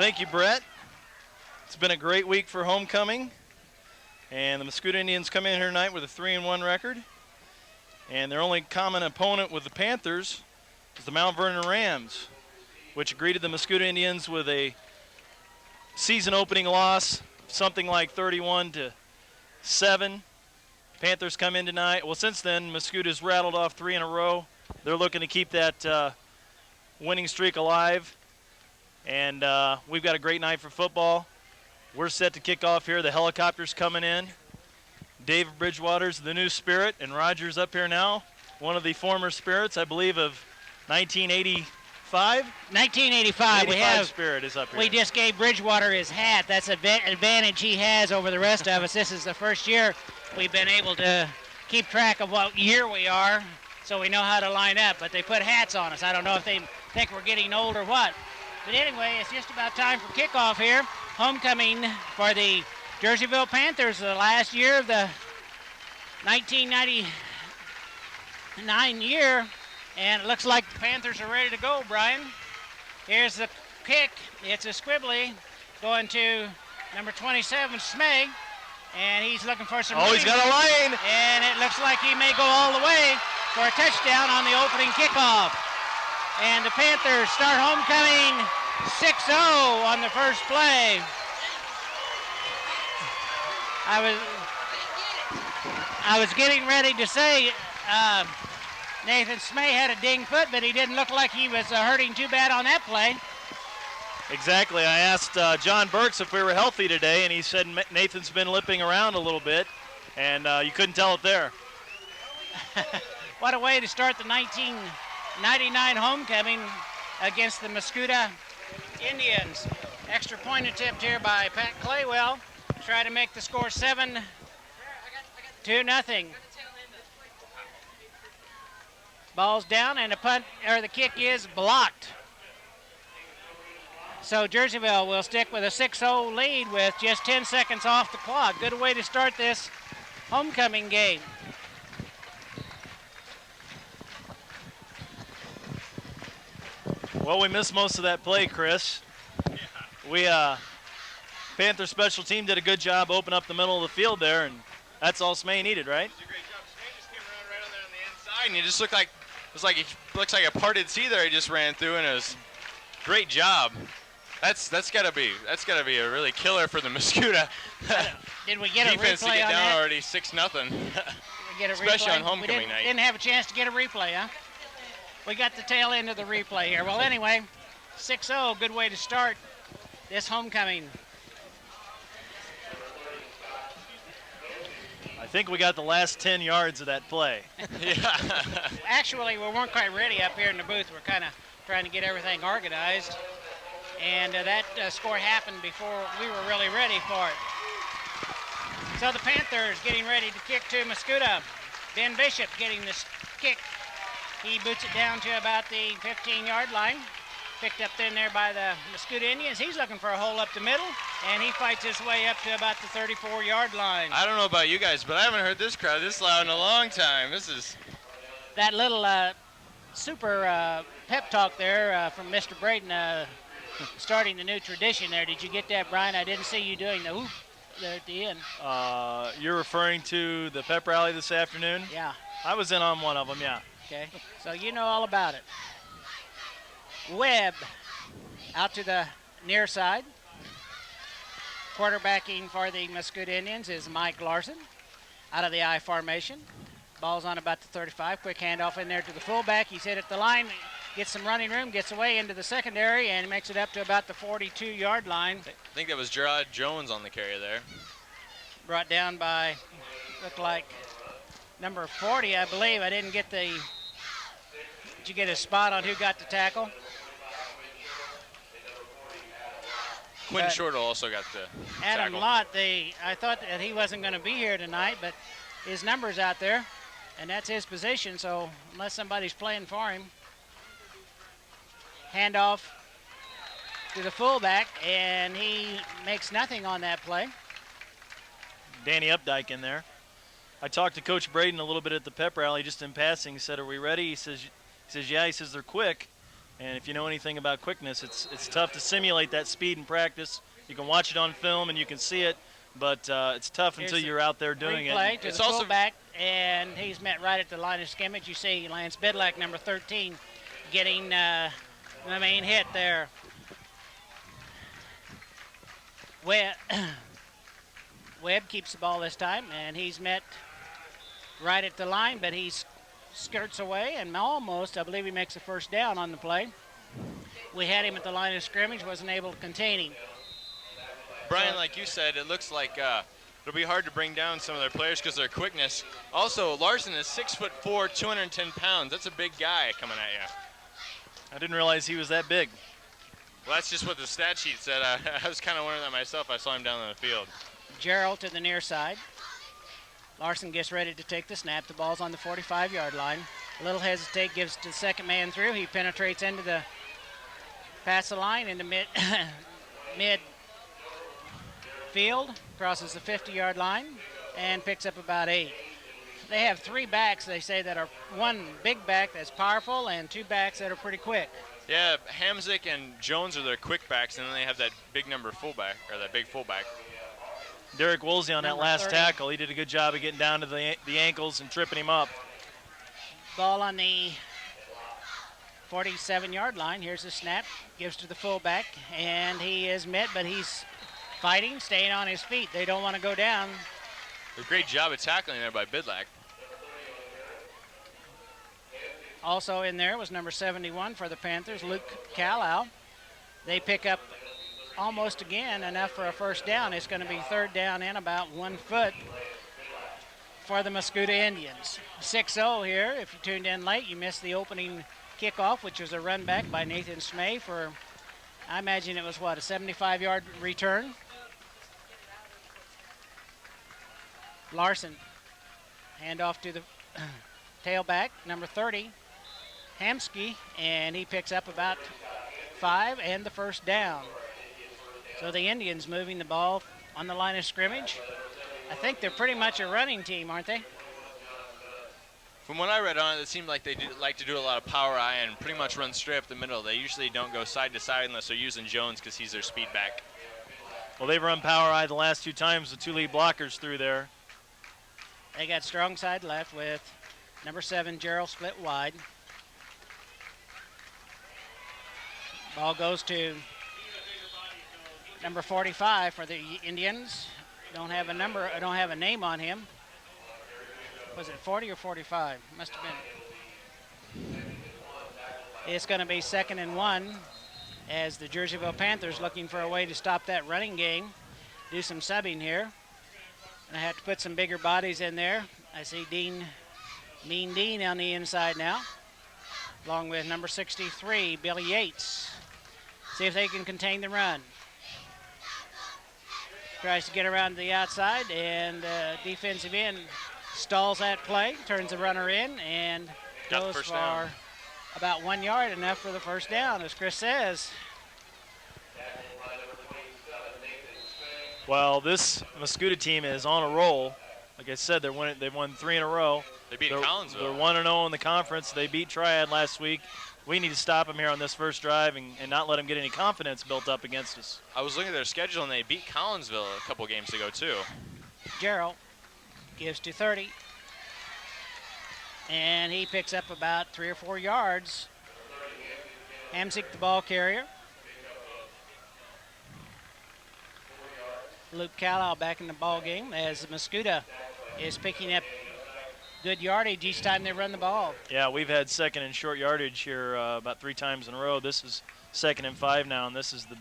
Thank you, Brett. It's been a great week for homecoming. And the Mascoutah Indians come in here tonight with a 3-1 record. And their only common opponent with the Panthers is the Mount Vernon Rams, which greeted the Mascoutah Indians with a season-opening loss, something like 31-7. Panthers come in tonight. Well, since then, Mascoutah's rattled off 3 in a row. They're looking to keep that winning streak alive. And we've got a great night for football. We're set to kick off here. The helicopter's coming in. Dave Bridgewater's the new Spirit, and Roger's up here now, one of the former Spirits, I believe, of 1985. 1985. We have Spirit is up here. We just gave Bridgewater his hat. That's an advantage he has over the rest of us. This is the first year we've been able to keep track of what year we are, so we know how to line up. But they put hats on us. I don't know if they think we're getting old or what. But anyway, it's just about time for kickoff here. Homecoming for the Jerseyville Panthers, the last year of the 1999 year. And it looks like the Panthers are ready to go, Brian. Here's the kick. It's a squibbly going to number 27, Smeg. And he's looking for some. Oh, he's got a lane. And it looks like he may go all the way for a touchdown on the opening kickoff. And the Panthers start homecoming 6-0 on the first play. I was getting ready to say Nathan Smay had a ding foot, but he didn't look like he was hurting too bad on that play. Exactly. I asked John Burks if we were healthy today, and he said Nathan's been limping around a little bit, and you couldn't tell it there. What a way to start the 1999 homecoming against the Mascoutah Indians. Extra point attempt here by Pat Claywell. Try to make the score 7-0. Ball's down, and the kick is blocked. So Jerseyville will stick with a 6-0 lead with just 10 seconds off the clock. Good way to start this homecoming game. Well, we missed most of that play, Chris. Yeah. Panther special team did a good job opening up the middle of the field there, and that's all Smay needed, right? It was a great job. Smay just came around right on there on the inside, and he just looks like a parted sea there he just ran through, and it was great job. That's gotta be a really killer for the Mascoutah. Did we get a defense replay to get on down that? already 6-0. Especially on homecoming night. Didn't have a chance to get a replay, huh? We got the tail end of the replay here. Well, anyway, 6-0, good way to start this homecoming. I think we got the last 10 yards of that play. Yeah. Actually, we weren't quite ready up here in the booth. We're kind of trying to get everything organized. And that score happened before we were really ready for it. So the Panthers getting ready to kick to Mascoutah. Ben Bishop getting this kick. He boots it down to about the 15-yard line. Picked up in there by the Mascoutah Indians. He's looking for a hole up the middle, and he fights his way up to about the 34-yard line. I don't know about you guys, but I haven't heard this crowd this loud in a long time. This is that little super pep talk there from Mr. Braden starting the new tradition there. Did you get that, Brian? I didn't see you doing the whoop there at the end. You're referring to the pep rally this afternoon? Yeah. I was in on one of them, yeah. Okay, so you know all about it. Webb out to the near side. Quarterbacking for the Mascoutah Indians is Mike Larson out of the I formation. Ball's on about the 35. Quick handoff in there to the fullback. He's hit at the line, gets some running room, gets away into the secondary, and makes it up to about the 42-yard line. I think that was Gerard Jones on the carry there. Brought down by, looked like, number 40, I believe. I didn't get the, did you get a spot on who got the tackle? Quinn Shortle also got the Adam tackle. Lott, I thought that he wasn't going to be here tonight, but his number's out there, and that's his position, so unless somebody's playing for him. Handoff to the fullback, and he makes nothing on that play. Danny Updike in there. I talked to Coach Braden a little bit at the pep rally just in passing. He said, "Are we ready?" He says, yeah. He says, "They're quick." And if you know anything about quickness, it's tough to simulate that speed in practice. You can watch it on film and you can see it, but it's tough until you're out there doing replay it. to It's the also fullback, and he's met right at the line of scrimmage. You see Lance Bidlack, number 13, getting the main hit there. Webb keeps the ball this time, and he's met right at the line, but he skirts away and almost, I believe he makes the first down on the play. We had him at the line of scrimmage, wasn't able to contain him. Brian, like you said, it looks like it'll be hard to bring down some of their players because of their quickness. Also, Larson is 6'4", 210 pounds. That's a big guy coming at you. I didn't realize he was that big. Well, that's just what the stat sheet said. I was kind of wondering that myself. I saw him down on the field. Gerald to the near side. Larson gets ready to take the snap. The ball's on the 45-yard line. A little hesitate, gives to the second man through. He penetrates into the past the line into mid field, crosses the 50-yard line, and picks up about 8. They have 3 backs, they say, that are one big back that's powerful and 2 backs that are pretty quick. Yeah, Hamzik and Jones are their quick backs, and then they have that big number fullback, or that big fullback. Derek Woolsey on that Number last 30. tackle, he did a good job of getting down to the ankles and tripping him up. Ball on the 47-yard line. Here's the snap, gives to the fullback, and he is met, but he's fighting, staying on his feet. They don't want to go down. A great job of tackling there by Bidlack. Also in there was number 71 for the Panthers, Luke Callow. They pick up almost again enough for a first down. It's going to be 3rd down and about 1 foot for the Mascoutah Indians. 6-0 here. If you tuned in late, you missed the opening kickoff, which was a run back by Nathan Smay for, I imagine it was what, a 75-yard return. Larson, handoff to the tailback, number 30, Hamsky, and he picks up about 5 and the first down. So the Indians moving the ball on the line of scrimmage. I think they're pretty much a running team, aren't they? From what I read on it, it seemed like they like to do a lot of power eye and pretty much run straight up the middle. They usually don't go side to side unless they're using Jones because he's their speed back. Well, they've run power eye the last 2 times, the 2 lead blockers through there. They got strong side left with number 7, Gerald, split wide. Ball goes to number 45 for the Indians. Don't have a number, I don't have a name on him. Was it 40 or 45? Must have been. It's going to be 2nd and 1 as the Jerseyville Panthers looking for a way to stop that running game. Do some subbing here. And I have to put some bigger bodies in there. I see Mean Dean on the inside now, along with number 63, Billy Yates. See if they can contain the run. Tries to get around to the outside, and defensive end stalls that play, turns the runner in, and goes for down. about 1 yard, enough for the first down, as Chris says. Well, this Mascoutah team is on a roll. Like I said, they've won 3 in a row. They beat They're Collinsville. 1-0 in the conference. They beat Triad last week. We need to stop them here on this first drive and not let them get any confidence built up against us. I was looking at their schedule, and they beat Collinsville a couple games ago, too. Gerald gives to 30. And he picks up about 3 or 4 yards. Hamzik, the ball carrier. Luke Callow back in the ball game as Mascoutah is picking up good yardage each time they run the ball. Yeah, we've had 2nd and short yardage here about 3 times in a row. This is 2nd and 5 now, and this is the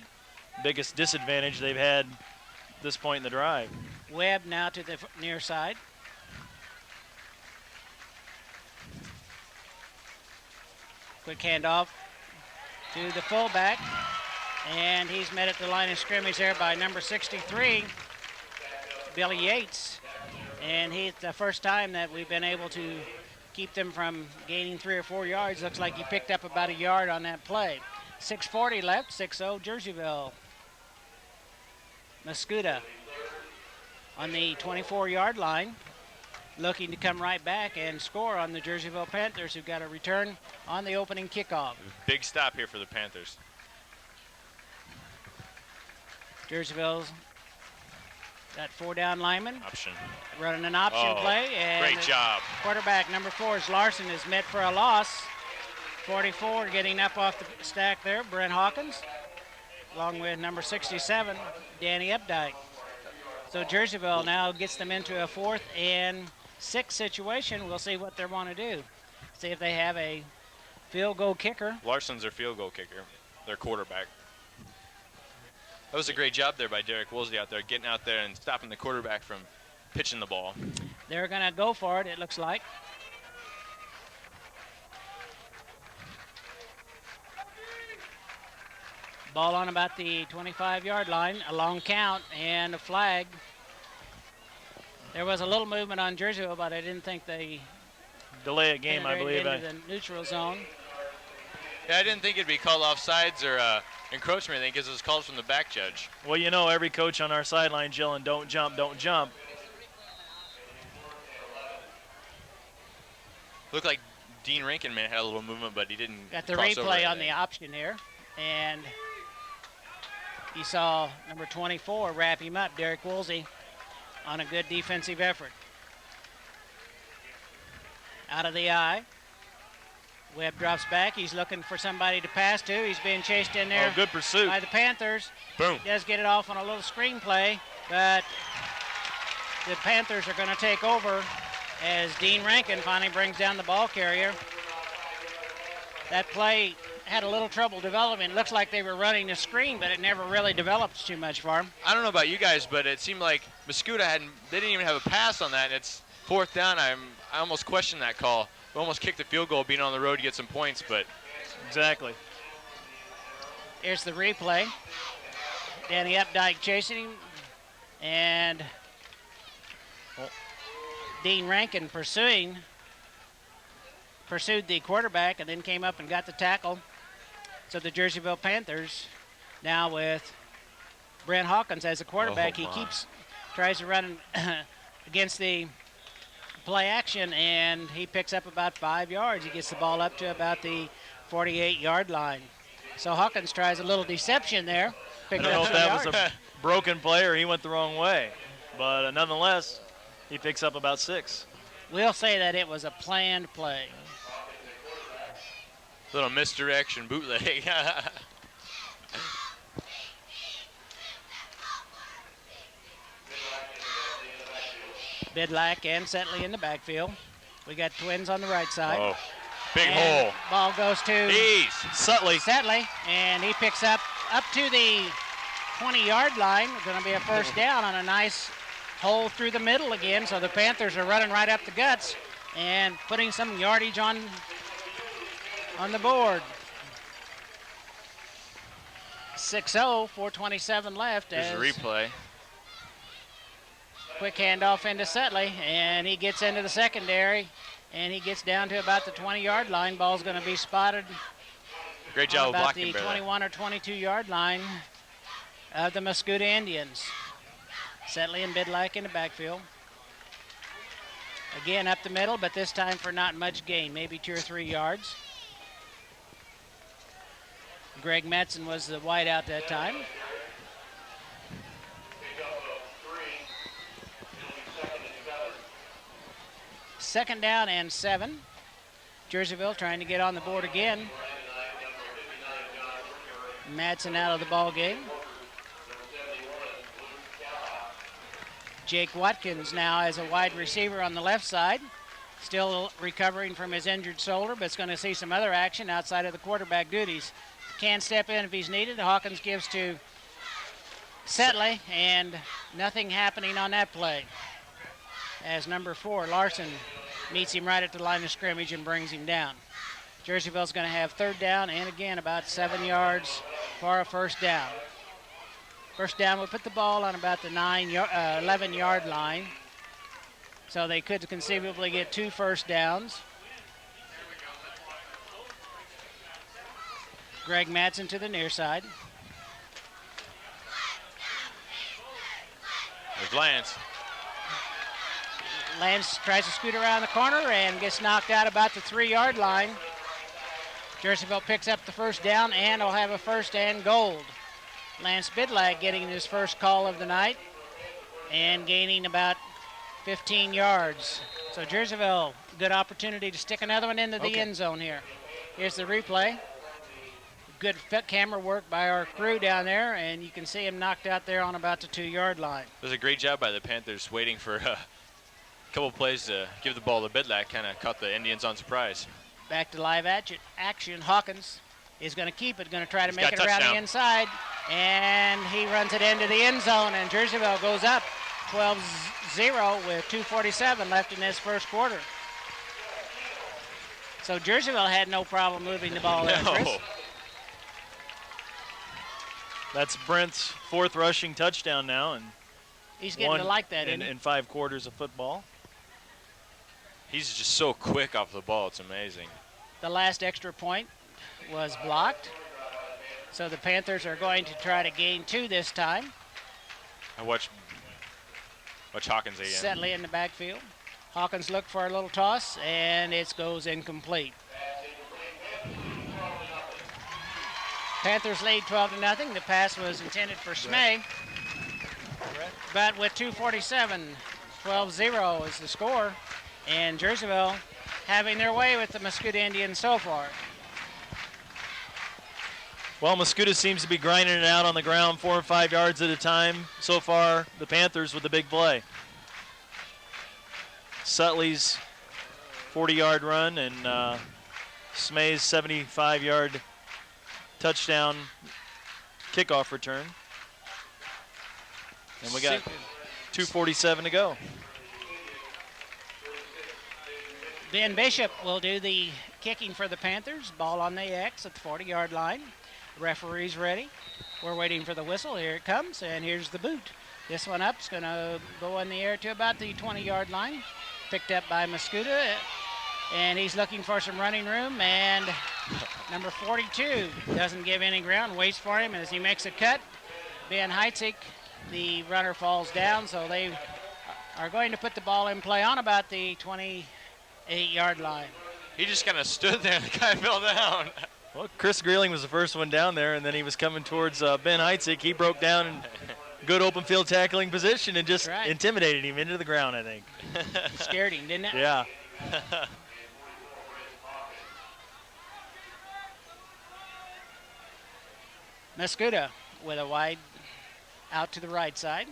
biggest disadvantage they've had at this point in the drive. Webb now to the near side. Quick handoff to the fullback, and he's met at the line of scrimmage there by number 63, Billy Yates. And it's the first time that we've been able to keep them from gaining 3 or 4 yards. Looks like he picked up about a yard on that play. 6:40 left, 6-0 Jerseyville. Mascoutah on the 24-yard line. looking to come right back and score on the Jerseyville Panthers, who've got a return on the opening kickoff. Big stop here for the Panthers. Jerseyville's got 4 down linemen. Option. Running an option play. And great job. Quarterback number 4 is Larson, is met for a loss. 44 getting up off the stack there, Brent Hawkins, along with number 67, Danny Updike. So Jerseyville now gets them into a 4th and 6 situation. We'll see what they want to do. See if they have a field goal kicker. Larson's their field goal kicker, their quarterback. That was a great job there by Derek Woolsey out there, getting out there and stopping the quarterback from pitching the ball. They're going to go for it, it looks like. Ball on about the 25-yard line, a long count, and a flag. There was a little movement on Jerseyville, but I didn't think they Delay a game, I believe. into the neutral zone. Yeah, I didn't think it'd be called offsides or encroachment, I think, because it was called from the back judge. Well, you know, every coach on our sideline yelling, don't jump, don't jump. Looked like Dean Rankin had a little movement, but he didn't. Got the cross over replay on anything. the option here, and you saw number 24 wrap him up, Derek Woolsey, on a good defensive effort. Out of the eye. Webb drops back. He's looking for somebody to pass to. He's being chased in there Good pursuit. by the Panthers. Boom. He does get it off on a little screen play, but the Panthers are going to take over as Dean Rankin finally brings down the ball carrier. That play had a little trouble developing. It looks like they were running a screen, but it never really developed too much for them. I don't know about you guys, but it seemed like Mascoutah they didn't even have a pass on that, and it's 4th down. I almost questioned that call. We almost kicked the field goal being on the road to get some points, but Exactly. Here's the replay. Danny Updike chasing him, and Dean Rankin pursued the quarterback and then came up and got the tackle. So the Jerseyville Panthers now with Brent Hawkins as a quarterback. He tries to run against the play action, and he picks up about 5 yards. He gets the ball up to about the 48-yard line. So Hawkins tries a little deception there. I don't know if that was a broken play or he went the wrong way, but nonetheless, he picks up about 6. We'll say that it was a planned play. little misdirection bootleg. Bidlack and Setley in the backfield. We got twins on the right side. Oh, big and hole. Ball goes to Setley, and he picks up to the 20-yard line. Going to be a first down on a nice hole through the middle again. So the Panthers are running right up the guts and putting some yardage on the board. 6-0, 4:27 left. There's a replay. Quick handoff into Setley, and he gets into the secondary, and he gets down to about the 20-yard line. Ball's going to be spotted. Great job of about blocking. the 21 or 22-yard line of the Mascoutah Indians. Setley and Bidlack in the backfield. Again up the middle, but this time for not much gain, maybe 2 or 3 yards. Greg Metzen was the wideout that time. Second down and 7. Jerseyville trying to get on the board again. Madsen out of the ball game. Jake Watkins now as a wide receiver on the left side. Still recovering from his injured shoulder, but it's going to see some other action outside of the quarterback duties. Can step in if he's needed. Hawkins gives to Setley, and nothing happening on that play. As number 4, Larson, meets him right at the line of scrimmage and brings him down. Jerseyville's going to have third down and again about 7 yards for a first down. First down will put the ball on about the 11-yard line. So they could conceivably get 2 first downs. Greg Madsen to the near side. There's Lance. Lance tries to scoot around the corner and gets knocked out about the 3-yard line. Jerseyville picks up the first down and will have a first and goal. Lance Bidlag getting his first call of the night and gaining about 15 yards. So Jerseyville, good opportunity to stick another one into the end zone here. Here's the replay. Good camera work by our crew down there, and you can see him knocked out there on about the 2-yard line. It was a great job by the Panthers waiting for a couple plays to give the ball to Bidlack. Kind of caught the Indians on surprise. Back to live action. Hawkins is going to keep it, going to try to make it around touchdown. the inside, and he runs it into the end zone, and Jerseyville goes up 12-0 with 2:47 left in this first quarter. So Jerseyville had no problem moving the ball there, Chris. That's Brent's 4th rushing touchdown now, and he's getting to like that in 5 quarters of football. He's just so quick off the ball. It's amazing. The last extra point was blocked. So the Panthers are going to try to gain 2 this time. I watch Hawkins again. Settle in the backfield. Hawkins looked for a little toss, and it goes incomplete. Panthers lead 12-0. The pass was intended for Smay. But with 2:47, 12-0 is the score. And Jerseyville having their way with the Mascoutah Indians so far. Well, Mascoutah seems to be grinding it out on the ground 4 and 5 yards at a time. So far, the Panthers with the big play. Sutley's 40-yard run and Smay's 75-yard touchdown kickoff return. And we got 2:47 to go. Ben Bishop will do the kicking for the Panthers. Ball on the X at the 40-yard line. Referee's ready. We're waiting for the whistle. Here it comes, and here's the boot. This one up is going to go in the air to about the 20-yard line. Picked up by Mascoutah, and he's looking for some running room, and number 42 doesn't give any ground, waits for him, and as he makes a cut, Ben Heitzig, the runner, falls down, so they are going to put the ball in play on about the 28-yard line. He just kind of stood there and the guy fell down. Well, Chris Greeling was the first one down there, and then he was coming towards Ben Heitzig. He broke down in good open field tackling position and just intimidated him into the ground, I think. Scared him, didn't it? Yeah. Mascoutah with a wide out to the right side.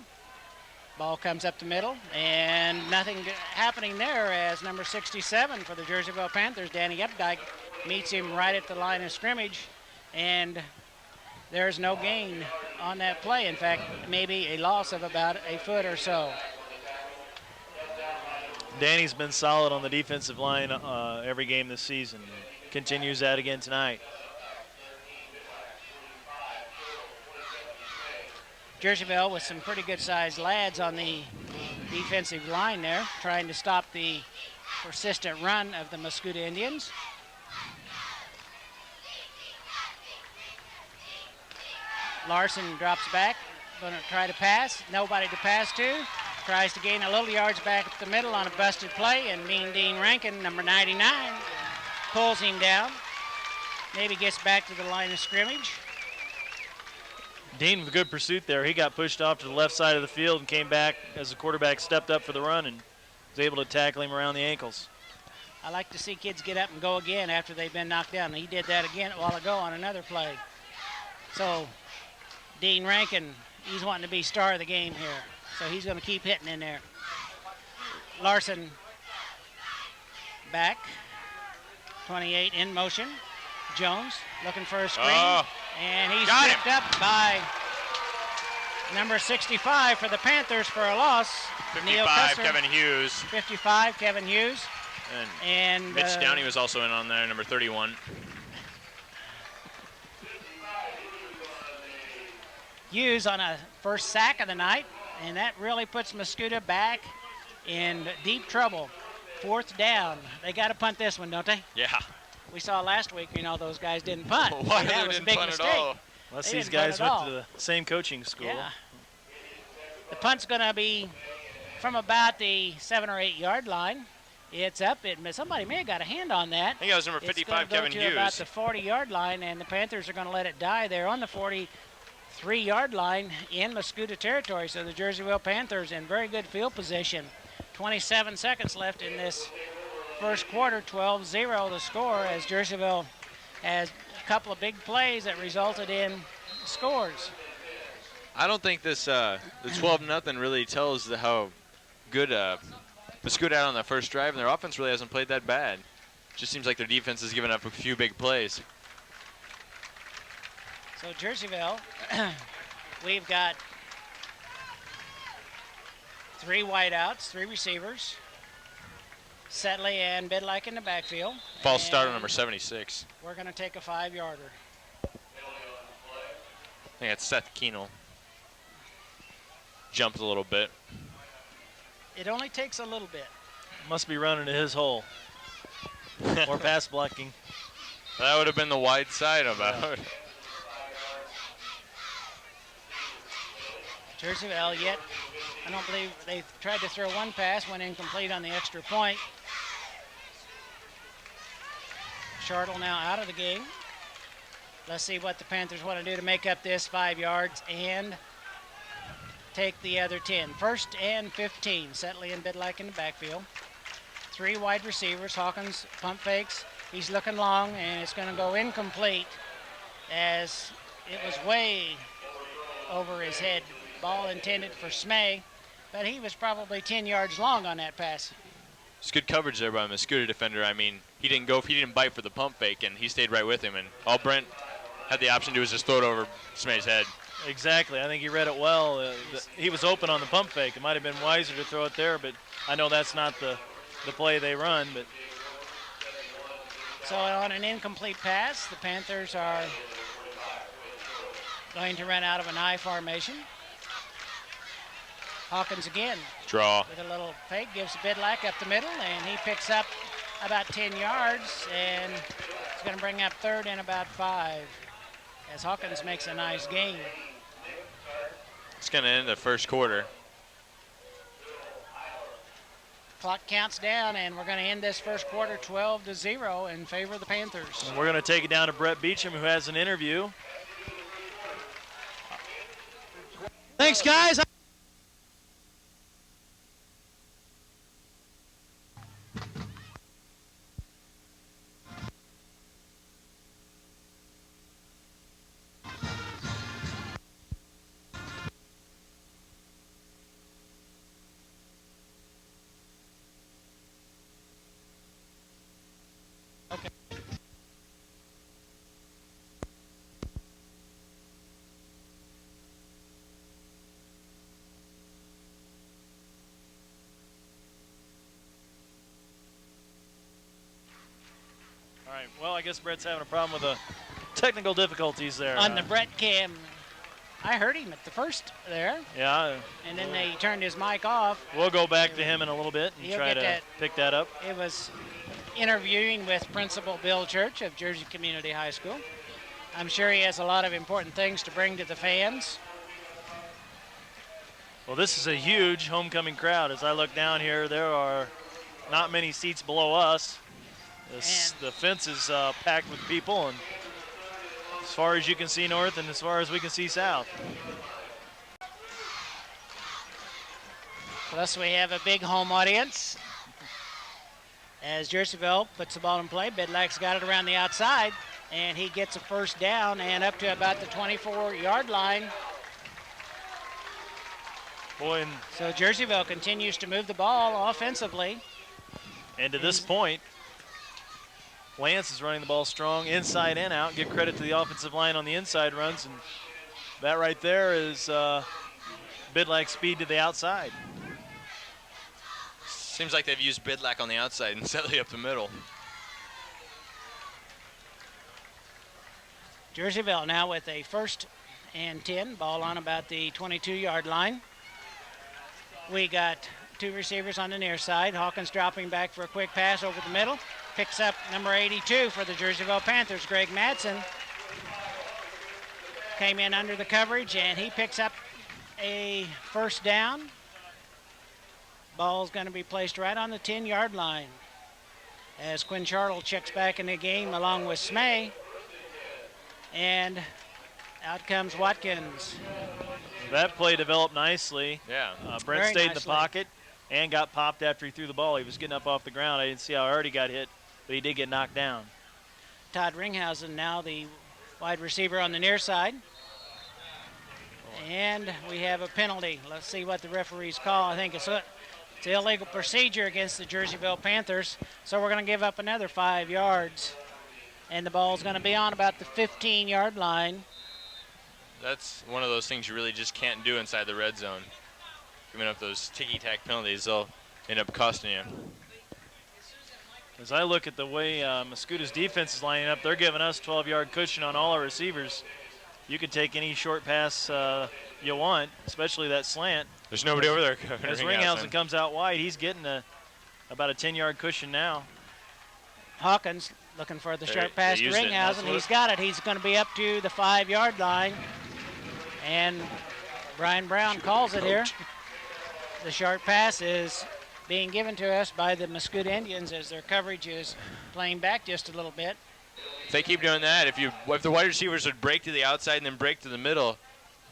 Ball comes up the middle, and nothing happening there as number 67 for the Jerseyville Panthers, Danny Updike, meets him right at the line of scrimmage, and there's no gain on that play. In fact, maybe a loss of about a foot or so. Danny's been solid on the defensive line every game this season. Continues that again tonight. Jerseyville with some pretty good-sized lads on the defensive line there, trying to stop the persistent run of the Mascoutah Indians. Larson drops back, going to try to pass. Nobody to pass to. Tries to gain a little yards back at the middle on a busted play, and Mean Dean Rankin, number 99, pulls him down. Maybe gets back to the line of scrimmage. Dean with a good pursuit there. He got pushed off to the left side of the field and came back as the quarterback stepped up for the run and was able to tackle him around the ankles. I like to see kids get up and go again after they've been knocked down. He did that again a while ago on another play. So Dean Rankin, he's wanting to be star of the game here. So he's going to keep hitting in there. Larson back. 28 in motion. Jones looking for a screen. And he's picked up by number 65 for the Panthers for a loss. 55, Kevin Hughes. 55, Kevin Hughes. And Mitch Downey was also in on there, number 31. Hughes on a first sack of the night, and that really puts Mascoutah back in deep trouble. 4th down. They got to punt this one, don't they? Yeah. We saw last week, you those guys didn't punt. Why that was a big mistake. Unless these guys went to the same coaching school. Yeah. The punt's going to be from about the 7 or 8 yard line. It's up. Somebody may have got a hand on that. I think that was number 55, Kevin It's going to go Hughes. to about the 40-yard line, and the Panthers are going to let it die there on the 43-yard line in Mascoutah territory. So the Jerseyville Panthers in very good field position. 27 seconds left in this first quarter, 12-0 the score, as Jerseyville has a couple of big plays that resulted in scores. I don't think this the 12-0 really tells how good Mascoutah out on that first drive, and their offense really hasn't played that bad. Just seems like their defense has given up a few big plays. So Jerseyville, we've got 3 wideouts, 3 receivers. Setley and Bidlack in the backfield. False start on number 76. We're going to take a 5-yarder. I think it's Seth Keenel. Jumped a little bit. It only takes a little bit. Must be running to his hole. Or pass blocking. That would have been the wide side about. Jerseyville yet, I don't believe they tried to throw one pass, went incomplete on the extra point. Chartle now out of the game. Let's see what the Panthers want to do to make up this 5 yards and take the other 10. First and 15. Setley and Bidlack in the backfield. 3 wide receivers. Hawkins pump fakes. He's looking long, and it's going to go incomplete as it was way over his head. Ball intended for Smay, but he was probably 10 yards long on that pass. It's good coverage there by the Mascoutah defender. I mean, he didn't bite for the pump fake, and he stayed right with him. And all Brent had the option to do was just throw it over Smay's head. Exactly. I think he read it well. He was open on the pump fake. It might have been wiser to throw it there, but I know that's not the play they run. But so on an incomplete pass, the Panthers are going to run out of an I formation. Hawkins again. Draw. With a little fake, gives Bidlack up the middle, and he picks up about 10 yards, and it's going to bring up 3rd and about 5 as Hawkins makes a nice gain. It's going to end the first quarter. Clock counts down, and we're going to end this first quarter 12-0 in favor of the Panthers. And we're going to take it down to Brett Beecham, who has an interview. Thanks, guys. All right. Well, I guess Brett's having a problem with the technical difficulties there. On the Brett cam, I heard him at the first there. Yeah. And then they turned his mic off. We'll go back to him in a little bit and He'll try get to that. pick that up. It was interviewing with Principal Bill Church of Jersey Community High School. I'm sure he has a lot of important things to bring to the fans. Well, this is a huge homecoming crowd. As I look down here, there are not many seats below us. The fence is packed with people, and as far as you can see north and as far as we can see south. Plus, we have a big home audience. As Jerseyville puts the ball in play, Bidlack's got it around the outside, and he gets a first down and up to about the 24-yard line. Boy, and So Jerseyville continues to move the ball offensively. to this point, Lance is running the ball strong inside and out. Give credit to the offensive line on the inside runs, and that right there is Bidlack's speed to the outside. Seems like they've used Bidlack on the outside and Setley up the middle. Jerseyville now with a 1st and 10, ball on about the 22-yard line. We got 2 receivers on the near side. Hawkins dropping back for a quick pass over the middle. Picks up number 82 for the Jerseyville Panthers, Greg Madsen. Came in under the coverage, and he picks up a first down. Ball's going to be placed right on the 10-yard line as Quinn Chartle checks back in the game along with Smay. And out comes Watkins. That play developed nicely. Yeah. Brent Very stayed in the nicely. pocket and got popped after he threw the ball. He was getting up off the ground. I didn't see how hard he got hit, but he did get knocked down. Todd Ringhausen now the wide receiver on the near side. And we have a penalty. Let's see what the referees call. I think it's illegal procedure against the Jerseyville Panthers. So we're going to give up another 5 yards. And the ball's going to be on about the 15-yard line. That's one of those things you really just can't do inside the red zone. Giving up those ticky-tack penalties, they'll end up costing you. As I look at the way Mascoutah's defense is lining up, they're giving us 12-yard cushion on all our receivers. You can take any short pass you want, especially that slant. There's nobody over there. As Ringhausen comes out wide, he's getting about a 10-yard cushion now. Hawkins looking for the sharp pass to used it, and that's Ringhausen. what- He's got it. He's going to be up to the 5-yard line. And Brian Brown calls it here. The sharp pass is being given to us by the Mascoutah Indians as their coverage is playing back just a little bit. If they keep doing that, if the wide receivers would break to the outside and then break to the middle,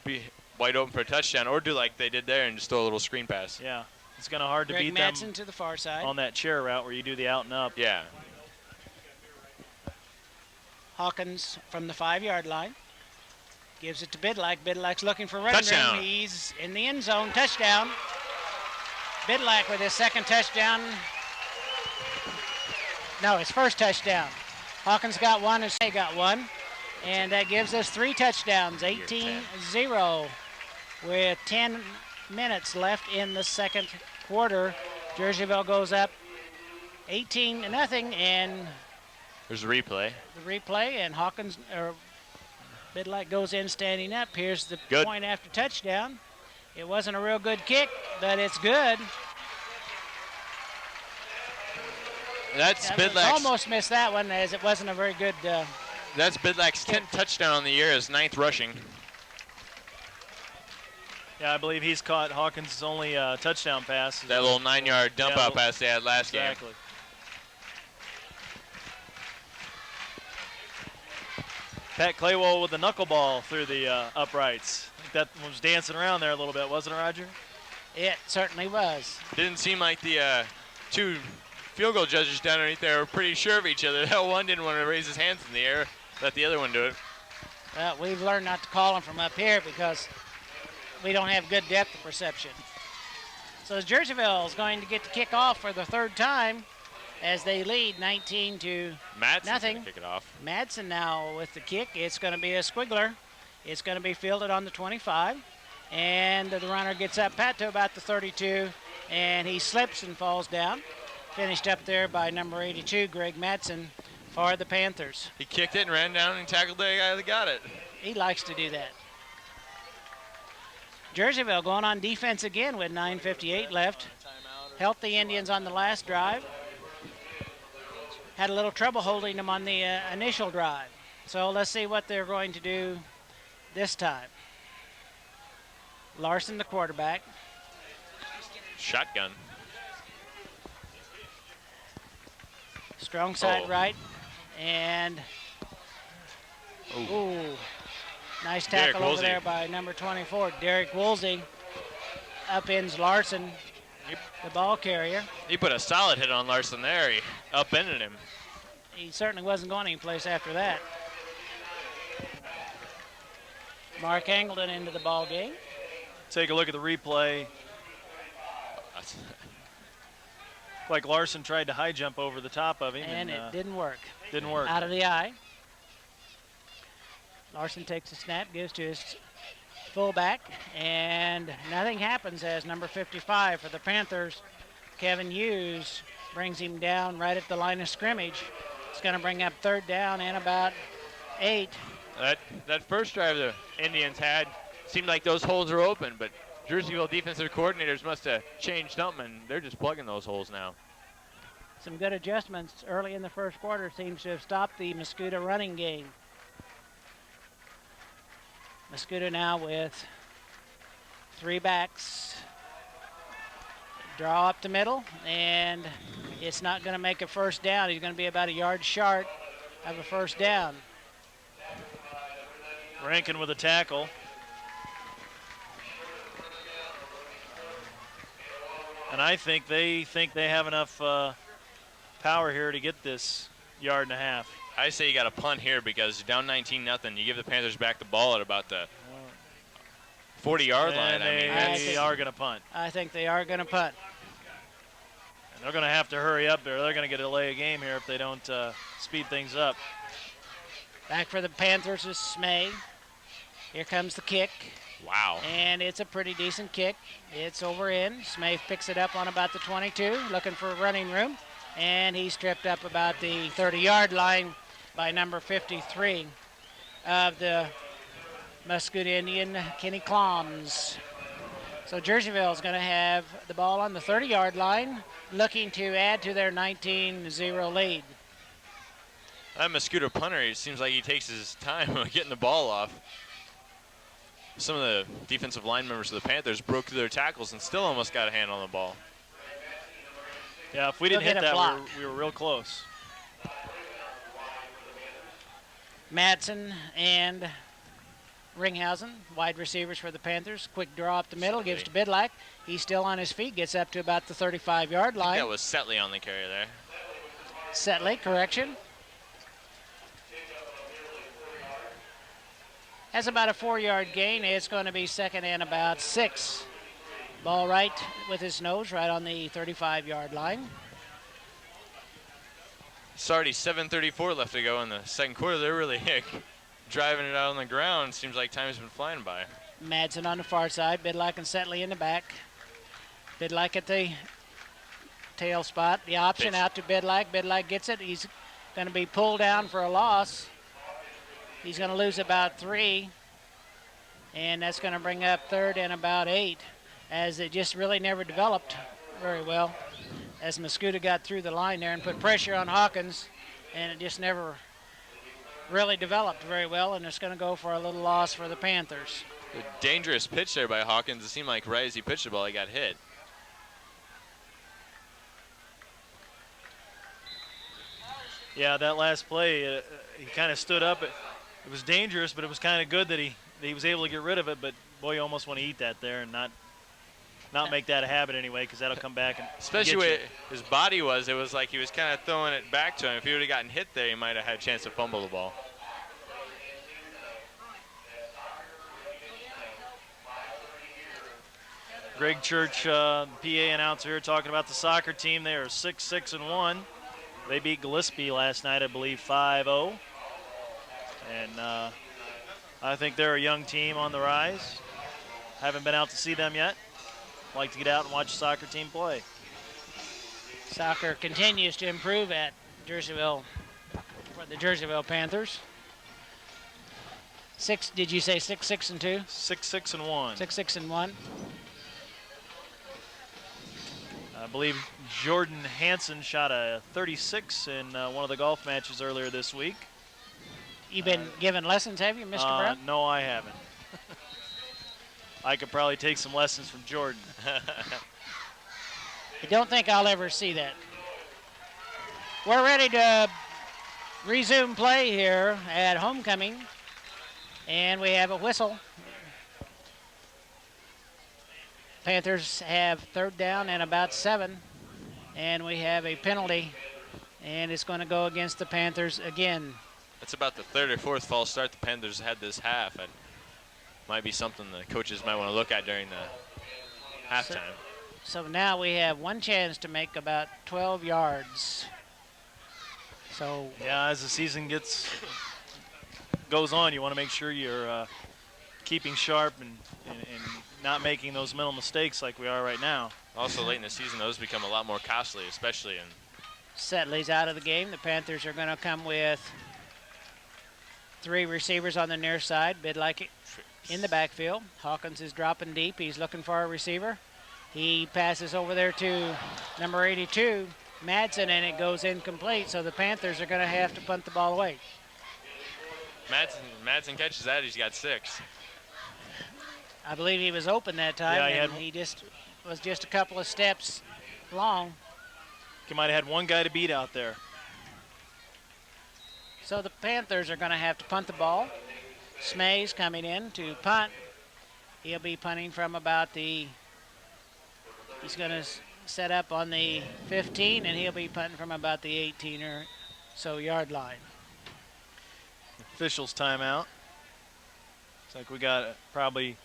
be wide open for a touchdown, or do like they did there and just throw a little screen pass. Yeah, it's going to hard to Greg beat Madsen them to the far side. on that chair route where you do the out and up. Yeah. Hawkins from the 5-yard line. Gives it to Bidlack. Bidlack's looking for running Touchdown. room. He's in the end zone. Touchdown. Bidlack with his second touchdown. No, his first touchdown. Hawkins got one and Say got one. And that gives us 3 touchdowns, 18-0 with 10 minutes left in the second quarter. Jerseyville goes up 18-0, and There's a replay. the replay, and Hawkins or Bidlack goes in standing up. Here's the Good. point after touchdown. It wasn't a real good kick, but it's good. That's That was- Bidlack's. almost missed that one as it wasn't a very good. That's Bidlack's 10th touchdown on the year, his 9th rushing. Yeah, I believe he's caught Hawkins' only touchdown pass. That little 9-yard dump Yeah, out pass they had last game. Exactly. Pat Claywell with the knuckleball through the uprights. I think that was dancing around there a little bit, wasn't it, Roger? It certainly was. Didn't seem like the two field goal judges down underneath there were pretty sure of each other. That one didn't want to raise his hands in the air, let the other one do it. Well, we've learned not to call them from up here because we don't have good depth of perception. So Jerseyville is going to get to kick off for the third time as they lead 19-0. Matt's Nothing. gonna kick it off. Madsen now with the kick. It's going to be a squiggler. It's going to be fielded on the 25. And the runner gets up pat to about the 32, and he slips and falls down. Finished up there by number 82, Greg Madsen, for the Panthers. He kicked it and ran down and tackled the guy that got it. He likes to do that. Jerseyville going on defense again with 9:58 left. Helped the Indians on the last drive. Had a little trouble holding them on the initial drive. So let's see what they're going to do this time. Larson, the quarterback. Shotgun. Strong side Oh. right. And, ooh, nice Derek tackle over Woolsey. there by number 24, Derek Woolsey. Upends Larson, the ball carrier. He put a solid hit on Larson there. He upended him. He certainly wasn't going anyplace after that. Mark Angleton into the ball game. Take a look at the replay. Like Larson tried to high jump over the top of him, And it didn't work. didn't work. Out of the eye. Larson takes a snap, gives to his fullback, and nothing happens as number 55 for the Panthers, Kevin Hughes, brings him down right at the line of scrimmage. It's going to bring up third down and about 8. That first drive the Indians had seemed like those holes were open, but Jerseyville defensive coordinators must have changed something, and they're just plugging those holes now. Some good adjustments early in the first quarter seems to have stopped the Mascoutah running game. Mascoutah now with 3 backs. Draw up the middle, and it's not going to make a first down. He's going to be about a yard short of a first down. Rankin with a tackle. And I think they have enough power here to get this yard and a half. I say you got to punt here because you're down 19-0. You give the Panthers back the ball at about the 40-yard line. And they are going to punt. I think they are going to punt. And they're going to have to hurry up there. They're going to get a delay of game here if they don't speed things up. Back for the Panthers is Smay. Here comes the kick. Wow. And it's a pretty decent kick. It's over in. Smay picks it up on about the 22, looking for running room. And he's tripped up about the 30-yard line by number 53 of the Mascoutah Indian, Kenny Kloms. So Jerseyville is going to have the ball on the 30-yard line, looking to add to their 19-0 lead. That Mascoutah punter, it seems like he takes his time getting the ball off. Some of the defensive line members of the Panthers broke through their tackles and still almost got a hand on the ball. Yeah, if we didn't hit that, we were real close. Madsen and Ringhausen, wide receivers for the Panthers. Quick draw up the middle, gives to Bidlack. He's still on his feet, gets up to about the 35-yard line. I think that was Setley on the carry there. Setley, correction. Has about a 4-yard gain. It's going to be second and about 6. Ball right with his nose, right on the 35-yard line. It's already 7:34 left to go in the second quarter. They're really driving it out on the ground. Seems like time's been flying by. Madsen on the far side, Bidlack and Setley in the back. Bidlack at the tail spot. The option out to Bidlack. Bidlack gets it. He's going to be pulled down for a loss. He's going to lose about 3, and that's going to bring up third and about 8, as it just really never developed very well. As Mascoutah got through the line there and put pressure on Hawkins, and it just never really developed very well, and it's going to go for a little loss for the Panthers. A dangerous pitch there by Hawkins. It seemed like right as he pitched the ball, he got hit. Yeah, that last play, he kind of stood up. It was dangerous, but it was kind of good that he was able to get rid of it. But boy, you almost want to eat that there and not make that a habit anyway, because that'll come back and especially where his body was. It was like he was kind of throwing it back to him. If he would have gotten hit there, he might have had a chance to fumble the ball. Greg Church, PA announcer here, talking about the soccer team. They are 6-6-1. They beat Gillespie last night, I believe, 5-0. And I think they're a young team on the rise. Haven't been out to see them yet. Like to get out and watch the soccer team play. Soccer continues to improve at Jerseyville for the Jerseyville Panthers. Did you say 6-6-2? 6-6-1. 6-6-1. I believe Jordan Hansen shot a 36 in one of the golf matches earlier this week. You've been given lessons, have you, Mr. Brown? No, I haven't. I could probably take some lessons from Jordan. I don't think I'll ever see that. We're ready to resume play here at homecoming, and we have a whistle. Panthers have third down and about 7, and we have a penalty, and it's going to go against the Panthers again. It's about the third or fourth false start the Panthers had this half, and might be something the coaches might want to look at during the halftime. So now we have one chance to make about 12 yards. So yeah, as the season goes on, you want to make sure you're keeping sharp and not making those mental mistakes like we are right now. Also, late in the season, those become a lot more costly, especially in. Setley's out of the game. The Panthers are going to come with 3 receivers on the near side. Bidlack in the backfield. Hawkins is dropping deep. He's looking for a receiver. He passes over there to number 82, Madsen, and it goes incomplete. So the Panthers are going to have to punt the ball away. Madsen catches that. He's got 6. I believe he was open that time, Yeah, and he just was just a couple of steps long. He might have had one guy to beat out there. So the Panthers are going to have to punt the ball. Smay's coming in to punt. He'll be punting from about the, he's going to set up on the 15, and he'll be punting from about the 18 or so yard line. Officials timeout. Looks like we got probably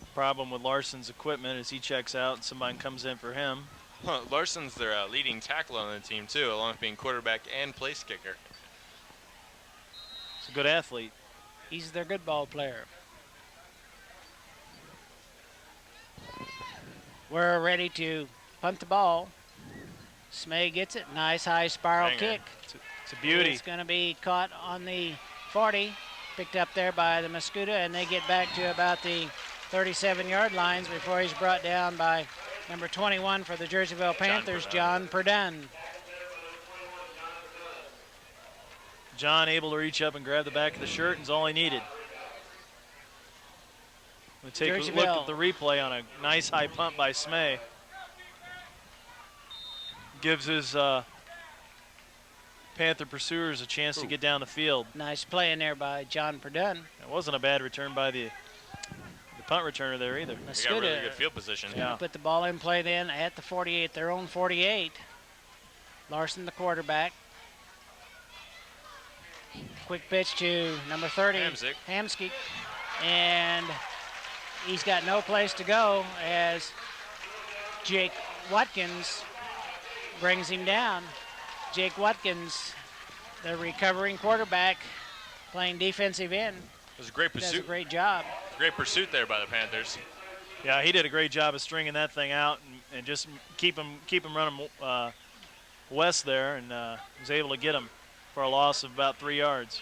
a problem with Larson's equipment as he checks out and somebody comes in for him. Huh, Larson's their leading tackle on the team, too, along with being quarterback and place kicker. He's a good athlete. He's their good ball player. We're ready to punt the ball. Smay gets it. Nice high spiral kick. It's a beauty. It's going to be caught on the 40, picked up there by the Mascoutah, and they get back to about the 37-yard lines before he's brought down by number 21 for the Jerseyville Panthers, John Perdun. John able to reach up and grab the back of the shirt, and is all he needed. We'll take a look at the replay on a nice high punt by Smay. Gives his Panther pursuers a chance to get down the field. Nice play in there by John Perdun. It wasn't a bad return by the punt returner there either. They got really good field position. Yeah. Put the ball in play then at the 48, their own 48. Larson, the quarterback. Quick pitch to number 30, Hamsky. And he's got no place to go as Jake Watkins brings him down. Jake Watkins, the recovering quarterback, playing defensive end. It was a great pursuit. Does a great job. Great pursuit there by the Panthers. Yeah, he did a great job of stringing that thing out and just keep him running west there, and was able to get him for a loss of about 3 yards.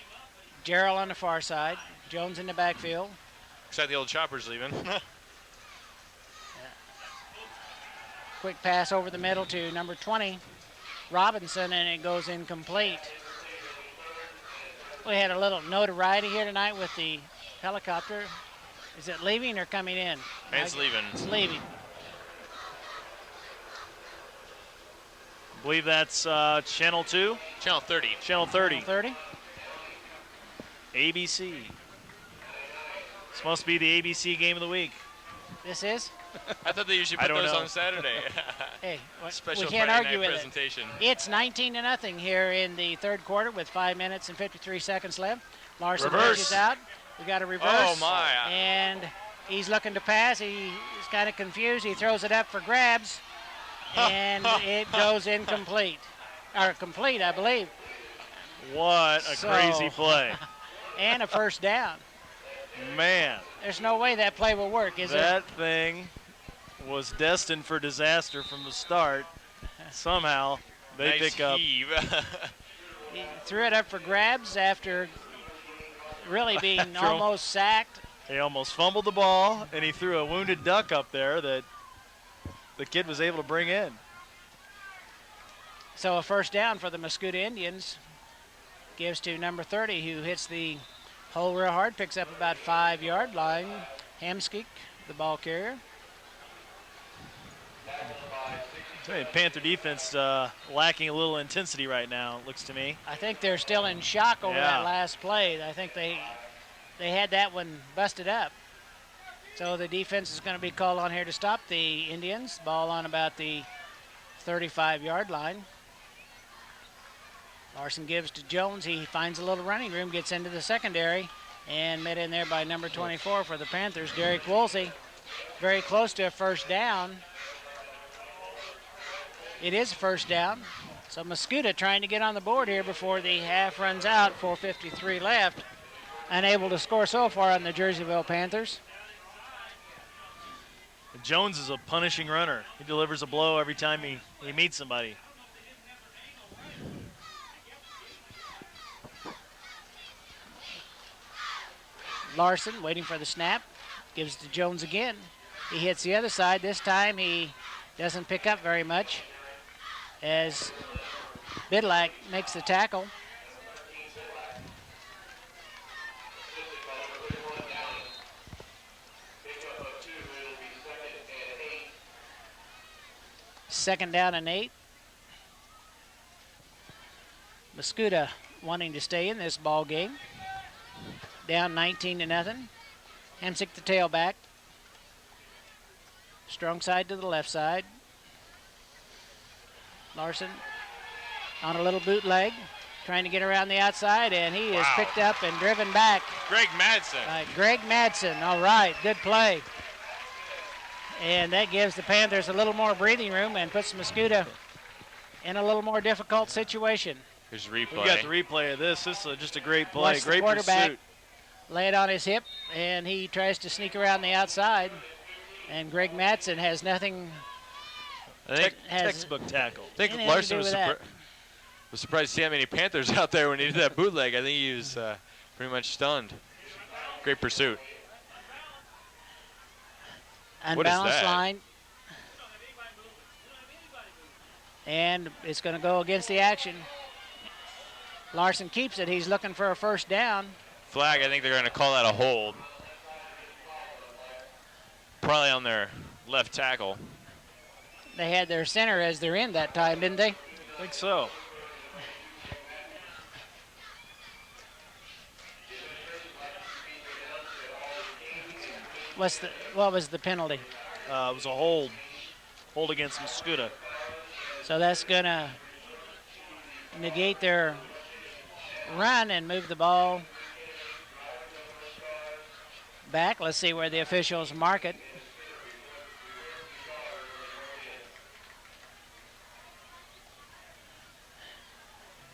Gerald on the far side. Jones in the backfield. Looks like the old chopper's leaving. Quick pass over the middle to number 20, Robinson, and it goes incomplete. We had a little notoriety here tonight with the helicopter. Is it leaving or coming in? It's leaving. It's leaving. I believe that's Channel 2? Channel 30. Channel 30. 30. ABC. This must be the ABC game of the week. This is? I thought they usually put those on Saturday. Hey, Special we can't Friday argue night with presentation. It's 19-0 here in the third quarter with 5 minutes and 53 seconds left. Larson Reverse. pitches out. We got a reverse. Oh, my. And he's looking to pass. He's kind of confused. He throws it up for grabs, and it goes incomplete. Or complete, I believe. What a crazy play. And a first down. Man. There's no way that play will work, is there? That thing was destined for disaster from the start. Somehow they pick up. He threw it up for grabs after really being almost sacked. He almost fumbled the ball, and he threw a wounded duck up there that the kid was able to bring in. So a first down for the Mascoutah Indians. Gives to number 30, who hits the hole real hard, picks up about 5-yard line. Hamsky, the ball carrier. Panther defense lacking a little intensity right now, it looks to me. I think they're still in shock over that last play. I think they had that one busted up. So the defense is going to be called on here to stop the Indians. Ball on about the 35-yard line. Larson gives to Jones. He finds a little running room, gets into the secondary, and met in there by number 24 for the Panthers, Derek Woolsey. Very close to a first down. It is first down. So Mascoutah trying to get on the board here before the half runs out. 4:53 left. Unable to score so far on the Jerseyville Panthers. Jones is a punishing runner. He delivers a blow every time he meets somebody. Larson waiting for the snap. Gives to Jones again. He hits the other side. This time he doesn't pick up very much as Bidlack makes the tackle. 2nd down and 8. Mascoutah wanting to stay in this ball game. Down 19-0. Hemsick the tailback. Strong side to the left side. Larson on a little bootleg, trying to get around the outside, and he is picked up and driven back. Greg Madsen. Greg Madsen. All right, good play. And that gives the Panthers a little more breathing room and puts Mascoutah in a little more difficult situation. Here's a replay. We got the replay of this. This is just a great play. Watch the Great quarterback pursuit. lay it on his hip, and he tries to sneak around the outside. And Greg Madsen has nothing. I think Textbook tackle. I think Larson was surprised to see how many Panthers out there when he did that bootleg. I think he was pretty much stunned. Great pursuit. Unbalanced line. And it's going to go against the action. Larson keeps it. He's looking for a first down. Flag, I think they're going to call that a hold. Probably on their left tackle. They had their center as their end that time, didn't they? I think so. What was the penalty? It was a hold. Hold against Mascoutah. So that's going to negate their run and move the ball back. Let's see where the officials mark it.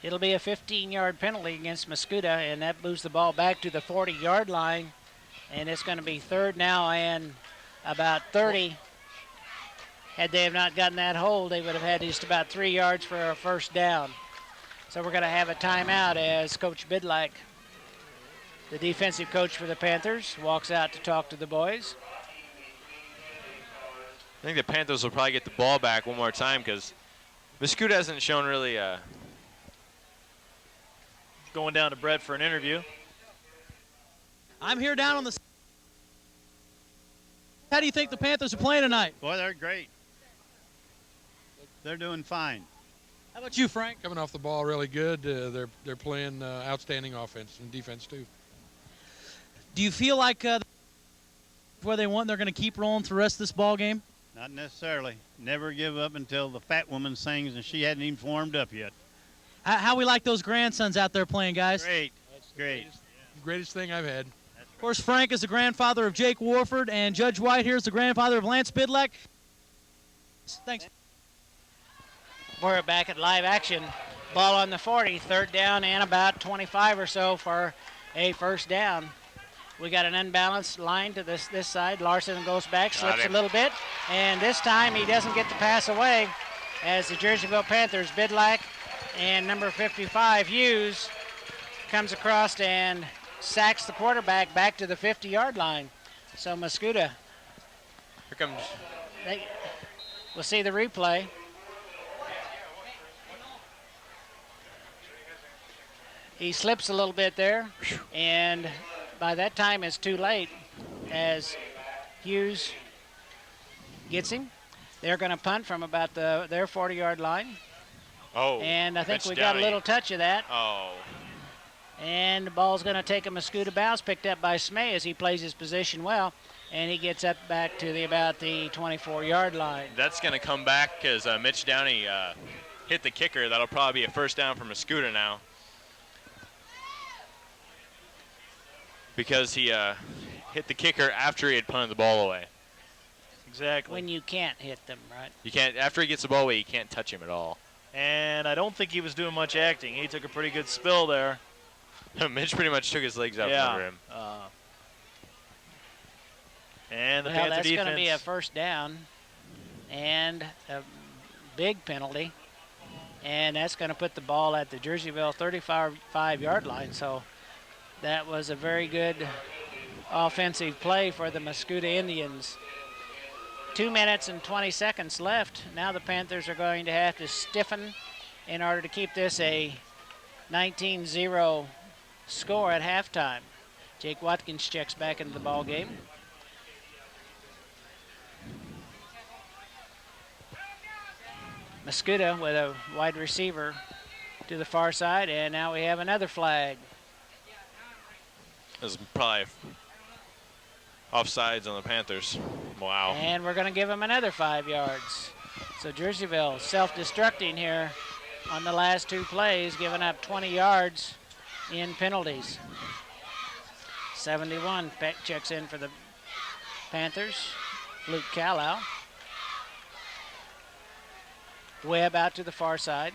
It'll be a 15-yard penalty against Mascoutah, and that moves the ball back to the 40-yard line. And it's going to be 3rd now and about 30. Had they have not gotten that hold, they would have had just about 3 yards for a first down. So we're going to have a timeout as Coach Bidlack, the defensive coach for the Panthers, walks out to talk to the boys. I think the Panthers will probably get the ball back one more time because Mascoutah hasn't shown really Going down to Brett for an interview. I'm here down on the. How do you think the Panthers are playing tonight? Boy, they're great. They're doing fine. How about you, Frank? Coming off the ball really good. They're playing outstanding offense and defense too. Do you feel like where they want, they're going to keep rolling through the rest of this ball game? Not necessarily. Never give up until the fat woman sings, and she hadn't even warmed up yet. How we like those grandsons out there playing, guys? Great, great. Greatest thing I've had. Of course, Frank is the grandfather of Jake Warford, and Judge White here is the grandfather of Lance Bidlack. Thanks. We're back at live action. Ball on the 40, 3rd down and about 25 or so for a first down. We got an unbalanced line to this side. Larson goes back, slips a little bit, and this time he doesn't get the pass away as the Jerseyville Panthers, Bidlack and number 55, Hughes, comes across and sacks the quarterback back to the 50-yard line. So Mascoutah. Here comes. We'll see the replay. He slips a little bit there, and by that time it's too late as Hughes gets him. They're going to punt from about their 40-yard line. Oh. And I think we got a little touch of that. Oh. And the ball's going to take a Mascoutah bounce, picked up by Smay as he plays his position well, and he gets up back to about the 24-yard line. That's going to come back because Mitch Downey hit the kicker. That'll probably be a first down for Mascoutah now. Because he hit the kicker after he had punted the ball away. Exactly. When you can't hit them, right? You can't. After he gets the ball away, you can't touch him at all. And I don't think he was doing much acting. He took a pretty good spill there. Mitch pretty much took his legs out from under him. And the well, Panther that's defense. going to be a first down and a big penalty. And that's going to put the ball at the Jerseyville 35-yard line. So that was a very good offensive play for the Mascoutah Indians. 2 minutes and 20 seconds left. Now the Panthers are going to have to stiffen in order to keep this a 19-0 score at halftime. Jake Watkins checks back into the ball game. Mascoutah with a wide receiver to the far side, and now we have another flag. This is probably offsides on the Panthers. Wow. And we're going to give them another 5 yards. So Jerseyville self-destructing here on the last 2 plays, giving up 20 yards in penalties. 71 checks in for the Panthers. Luke Callow. Webb out to the far side.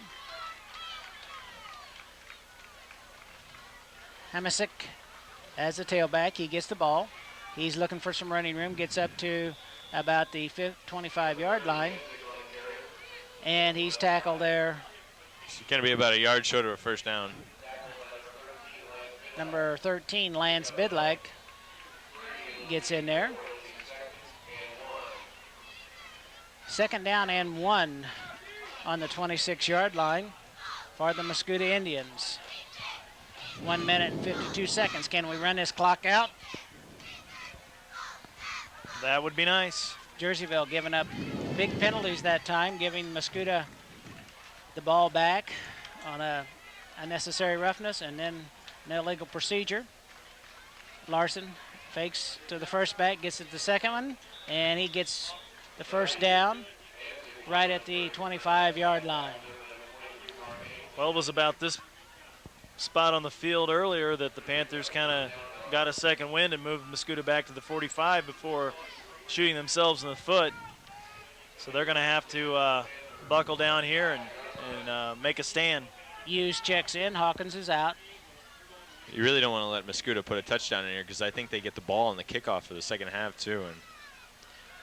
Hamasic as a tailback. He gets the ball. He's looking for some running room. Gets up to about the 25-yard line. And he's tackled there. It's going to be about a yard short of a first down. Number 13, Lance Bidlack, gets in there. 2nd down and 1 on the 26-yard line for the Mascoutah Indians. 1 minute and 52 seconds. Can we run this clock out? That would be nice. Jerseyville giving up big penalties that time, giving Mascoutah the ball back on a unnecessary roughness and then an illegal procedure. Larson fakes to the first back, gets it the second one, and he gets the first down right at the 25-yard line. Well, it was about this spot on the field earlier that the Panthers kind of got a second wind and moved Mascoutah back to the 45 before shooting themselves in the foot. So they're going to have to buckle down here and make a stand. Hughes checks in. Hawkins is out. You really don't want to let Mascoutah put a touchdown in here because I think they get the ball in the kickoff for the second half too. And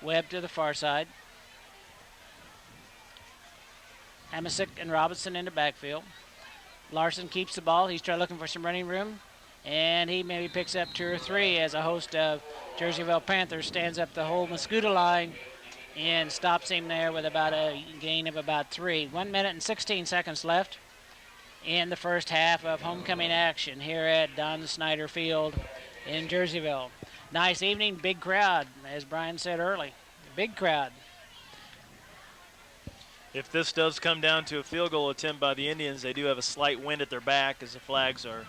Webb to the far side. Hamasic and Robinson in the backfield. Larson keeps the ball. He's trying looking for some running room. And he maybe picks up 2 or 3 as a host of Jerseyville Panthers stands up the whole Mascoutah line and stops him there with about a gain of about 3. 1 minute and 16 seconds left in the first half of homecoming action here at Don Snyder Field in Jerseyville. Nice evening, big crowd, as Brian said early. Big crowd. If this does come down to a field goal attempt by the Indians, they do have a slight wind at their back as the flags are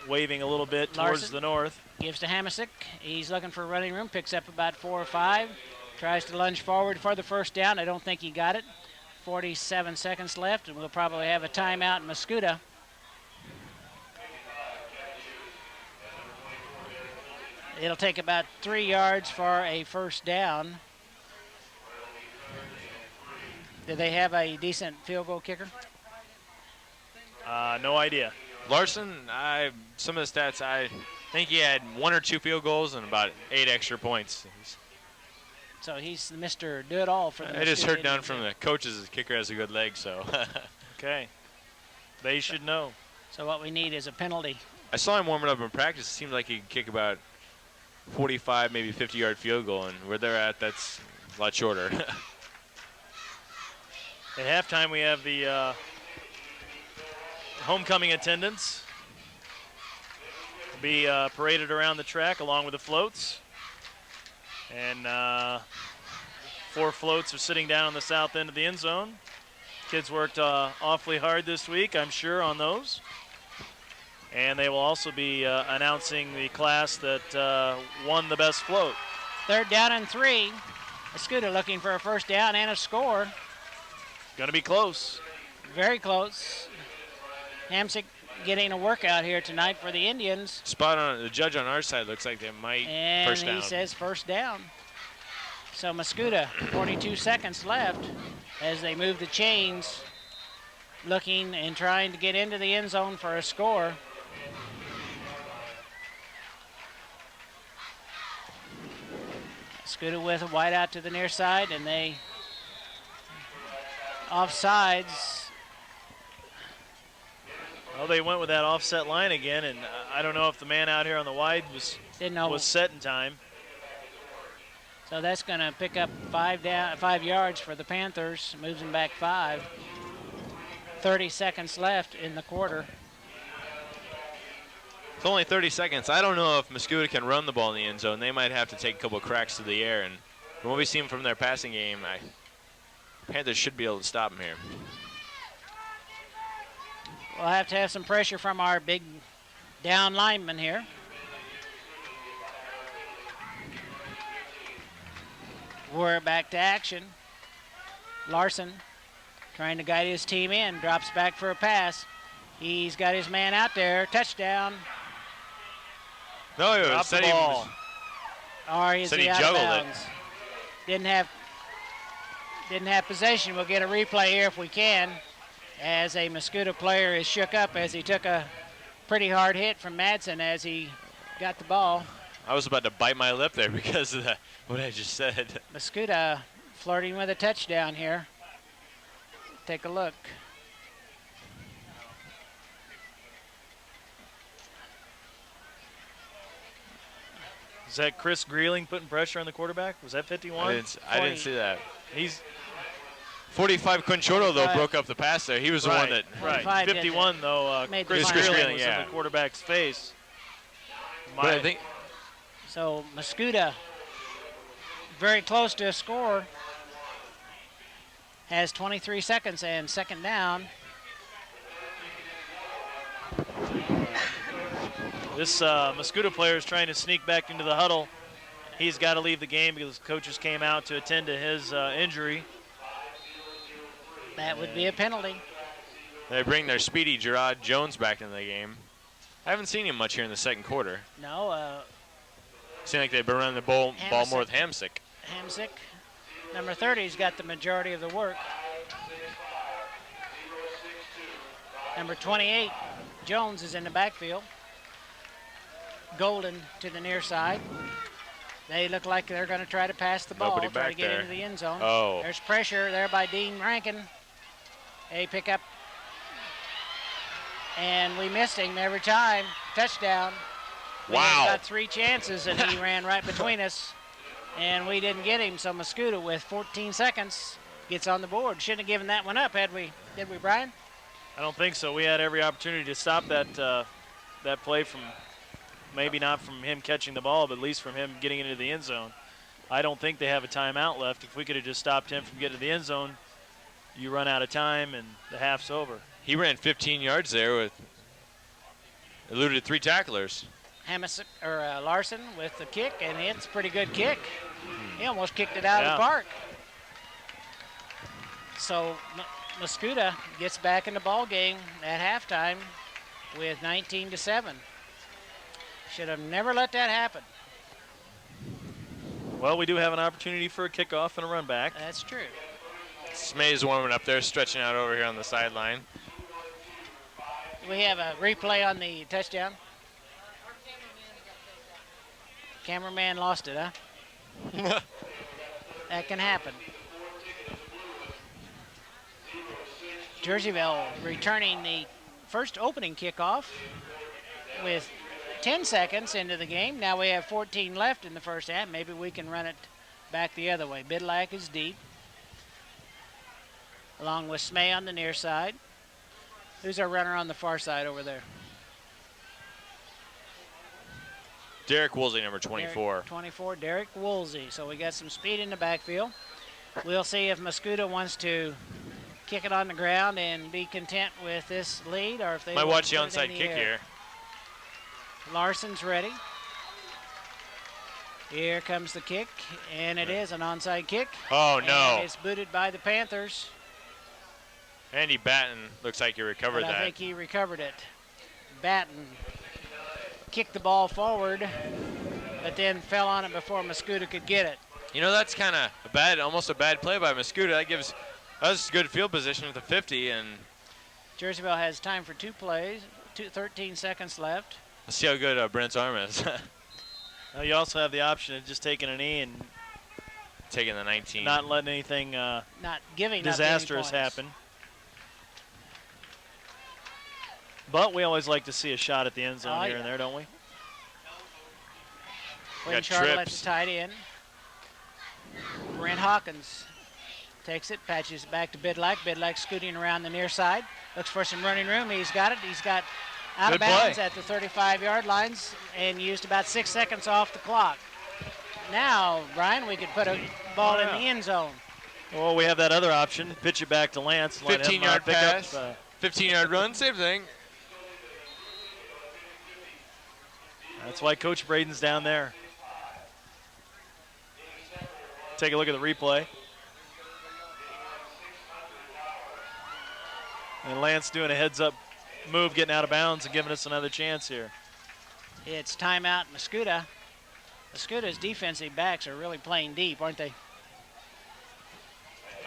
waving a little bit towards Larson the north. Gives to Hamasic. He's looking for running room, picks up about 4 or 5. Tries to lunge forward for the first down. I don't think he got it. 47 seconds left, and we'll probably have a timeout in Mascoutah. It'll take about 3 yards for a first down. Do they have a decent field goal kicker? No idea. Larson, some of the stats, I think he had 1 or 2 field goals and about 8 extra points. So he's Mr. Do-It-All for the I just Mascoutah heard down Indians. from the coaches the kicker has a good leg, so. Okay. They should know. So what we need is a penalty. I saw him warming up in practice. It seemed like he could kick about 45, maybe 50-yard field goal, and where they're at, that's a lot shorter. At halftime, we have the homecoming attendance be paraded around the track along with the floats. And 4 floats are sitting down on the south end of the end zone. Kids worked awfully hard this week, I'm sure, on those. And they will also be announcing the class that won the best float. 3rd down and 3. Mascoutah looking for a first down and a score. Going to be close. Very close. Hamsick getting a workout here tonight for the Indians. Spot on. The judge on our side looks like they might And first down. he says first down. So Mascoutah, 42 seconds left as they move the chains, looking and trying to get into the end zone for a score. Mascoutah with a wide out to the near side, and they offsides. Well, they went with that offset line again, and I don't know if the man out here on the wide was set in time. So that's going to pick up 5 yards for the Panthers, moves them back 5. 30 seconds left in the quarter. It's only 30 seconds. I don't know if Mascoutah can run the ball in the end zone. They might have to take a couple of cracks to the air. And from what we've seen from their passing game, Panthers should be able to stop him here. We'll have to have some pressure from our big down lineman here. We're back to action. Larson trying to guide his team in, drops back for a pass. He's got his man out there, touchdown. No, it Drop said the he ball. Or is Said he he out of juggled it. bounds? Didn't have possession. We'll get a replay here if we can, as a Mascoutah player is shook up as he took a pretty hard hit from Madsen as he got the ball. I was about to bite my lip there because of what I just said. Mascoutah flirting with a touchdown here. Take a look. Is that Chris Greeling putting pressure on the quarterback? Was that 51? I didn't see that. He's 45 Conchordo, though, 45. broke up the pass there. He was the one that. right. 45 did 51 though. made the Chris final. Greeling was Yeah. in the quarterback's face. But I think So Mascoutah, very close to a score, has 23 seconds and second down. This Mascoutah player is trying to sneak back into the huddle. He's got to leave the game because coaches came out to attend to his injury. That would be a penalty. they bring their speedy Gerard Jones back into the game. I haven't seen him much here in the second quarter. No, Seemed like they've been running the ball more with Hamsick. Hamsick, number 30's got the majority of the work. Number 28, Jones, is in the backfield. Golden to the near side. They look like they're going to try to pass the ball, Nobody try to back get there. into the end zone. Oh. There's pressure there by Dean Rankin. A pickup. And we missed him every time. Touchdown. We had Wow. about 3 chances, and he ran right between us. And we didn't get him, so Mascoutah with 14 seconds gets on the board. Shouldn't have given that one up, had we? Did we, Brian? I don't think so. We had every opportunity to stop that that play from maybe not from him catching the ball, but at least from him getting into the end zone. I don't think they have a timeout left. If we could have just stopped him from getting to the end zone, you run out of time and the half's over. He ran 15 yards there with eluded 3 tacklers. Larson with the kick, and it's a pretty good kick. He almost kicked it out of the park. So Mascoutah gets back in the ball game at halftime with 19-7. Should have never let that happen. Well, we do have an opportunity for a kickoff and a run back. That's true. Smay's warming up there, stretching out over here on the sideline. We have a replay on the touchdown. Cameraman lost it, huh? That can happen. Jerseyville returning the first opening kickoff with 10 seconds into the game. Now we have 14 left in the first half. Maybe we can run it back the other way. Bidlack is deep, along with Smay on the near side. Who's our runner on the far side over there? Derek Woolsey, number 24. Derek 24, Derek Woolsey. So we got some speed in the backfield. We'll see if Mascoutah wants to kick it on the ground and be content with this lead, or if they Might want watch to the put it in onside the kick air. here. Larson's ready. Here comes the kick, and it is an onside kick. Oh, no. And it's booted by the Panthers. Andy Batten looks like he recovered But I that. think he recovered it. Batten kicked the ball forward, but then fell on it before Mascoutah could get it. You know, that's kind of almost a bad play by Mascoutah. That gives us good field position with the 50, and Jerseyville has time for 2 plays, 13 seconds left. let's see how good Brent's arm is. Now you also have the option of just taking a knee and Taking the 19. not letting anything Not giving up any disastrous points. happen. But we always like to see a shot at the end zone Oh, here yeah. and there, don't we? Quinn Got Charlotte at trips. the tight end. Brent Hawkins takes it, patches it back to Bidlack. Bidlack scooting around the near side. Looks for some running room. He's got it. He's got out of Good bounds play. at the 35-yard lines and used about 6 seconds off the clock. Now, Brian, we could put a ball in the end zone. Well, we have that other option. Pitch it back to Lance. Let him, 15-yard pick up, pass, 15-yard run, same thing. That's why Coach Braden's down there. Take a look at the replay. And Lance doing a heads-up move, getting out of bounds and giving us another chance here. It's timeout Mascoutah. Mascoutah's defensive backs are really playing deep, aren't they?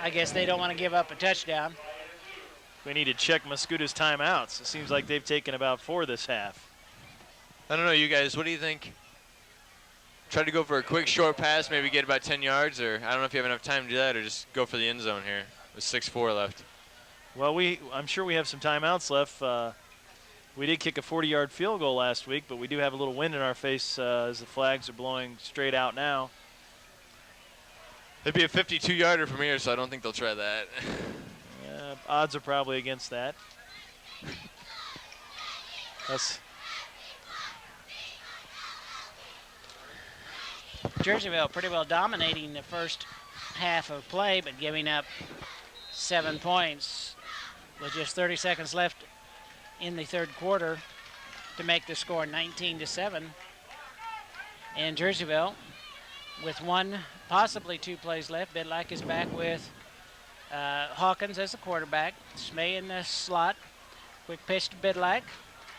I guess they don't want to give up a touchdown. We need to check Mascoutah's timeouts. It seems like they've taken about 4 this half. I don't know, you guys, what do you think? Try to go for a quick short pass, maybe get about 10 yards, or I don't know if you have enough time to do that, or just go for the end zone here with 6:4 left. Well, I'm sure we have some timeouts left. We did kick a 40-yard field goal last week, but we do have a little wind in our face as the flags are blowing straight out now. It'd be a 52-yarder from here, so I don't think they'll try that. Odds are probably against that. Jerseyville pretty well dominating the first half of play, but giving up 7 points with just 30 seconds left in the third quarter to make the score 19-7. And Jerseyville, with 1, possibly 2 plays left, Bidlack is back with Hawkins as the quarterback. Smay in the slot. Quick pitch to Bidlack.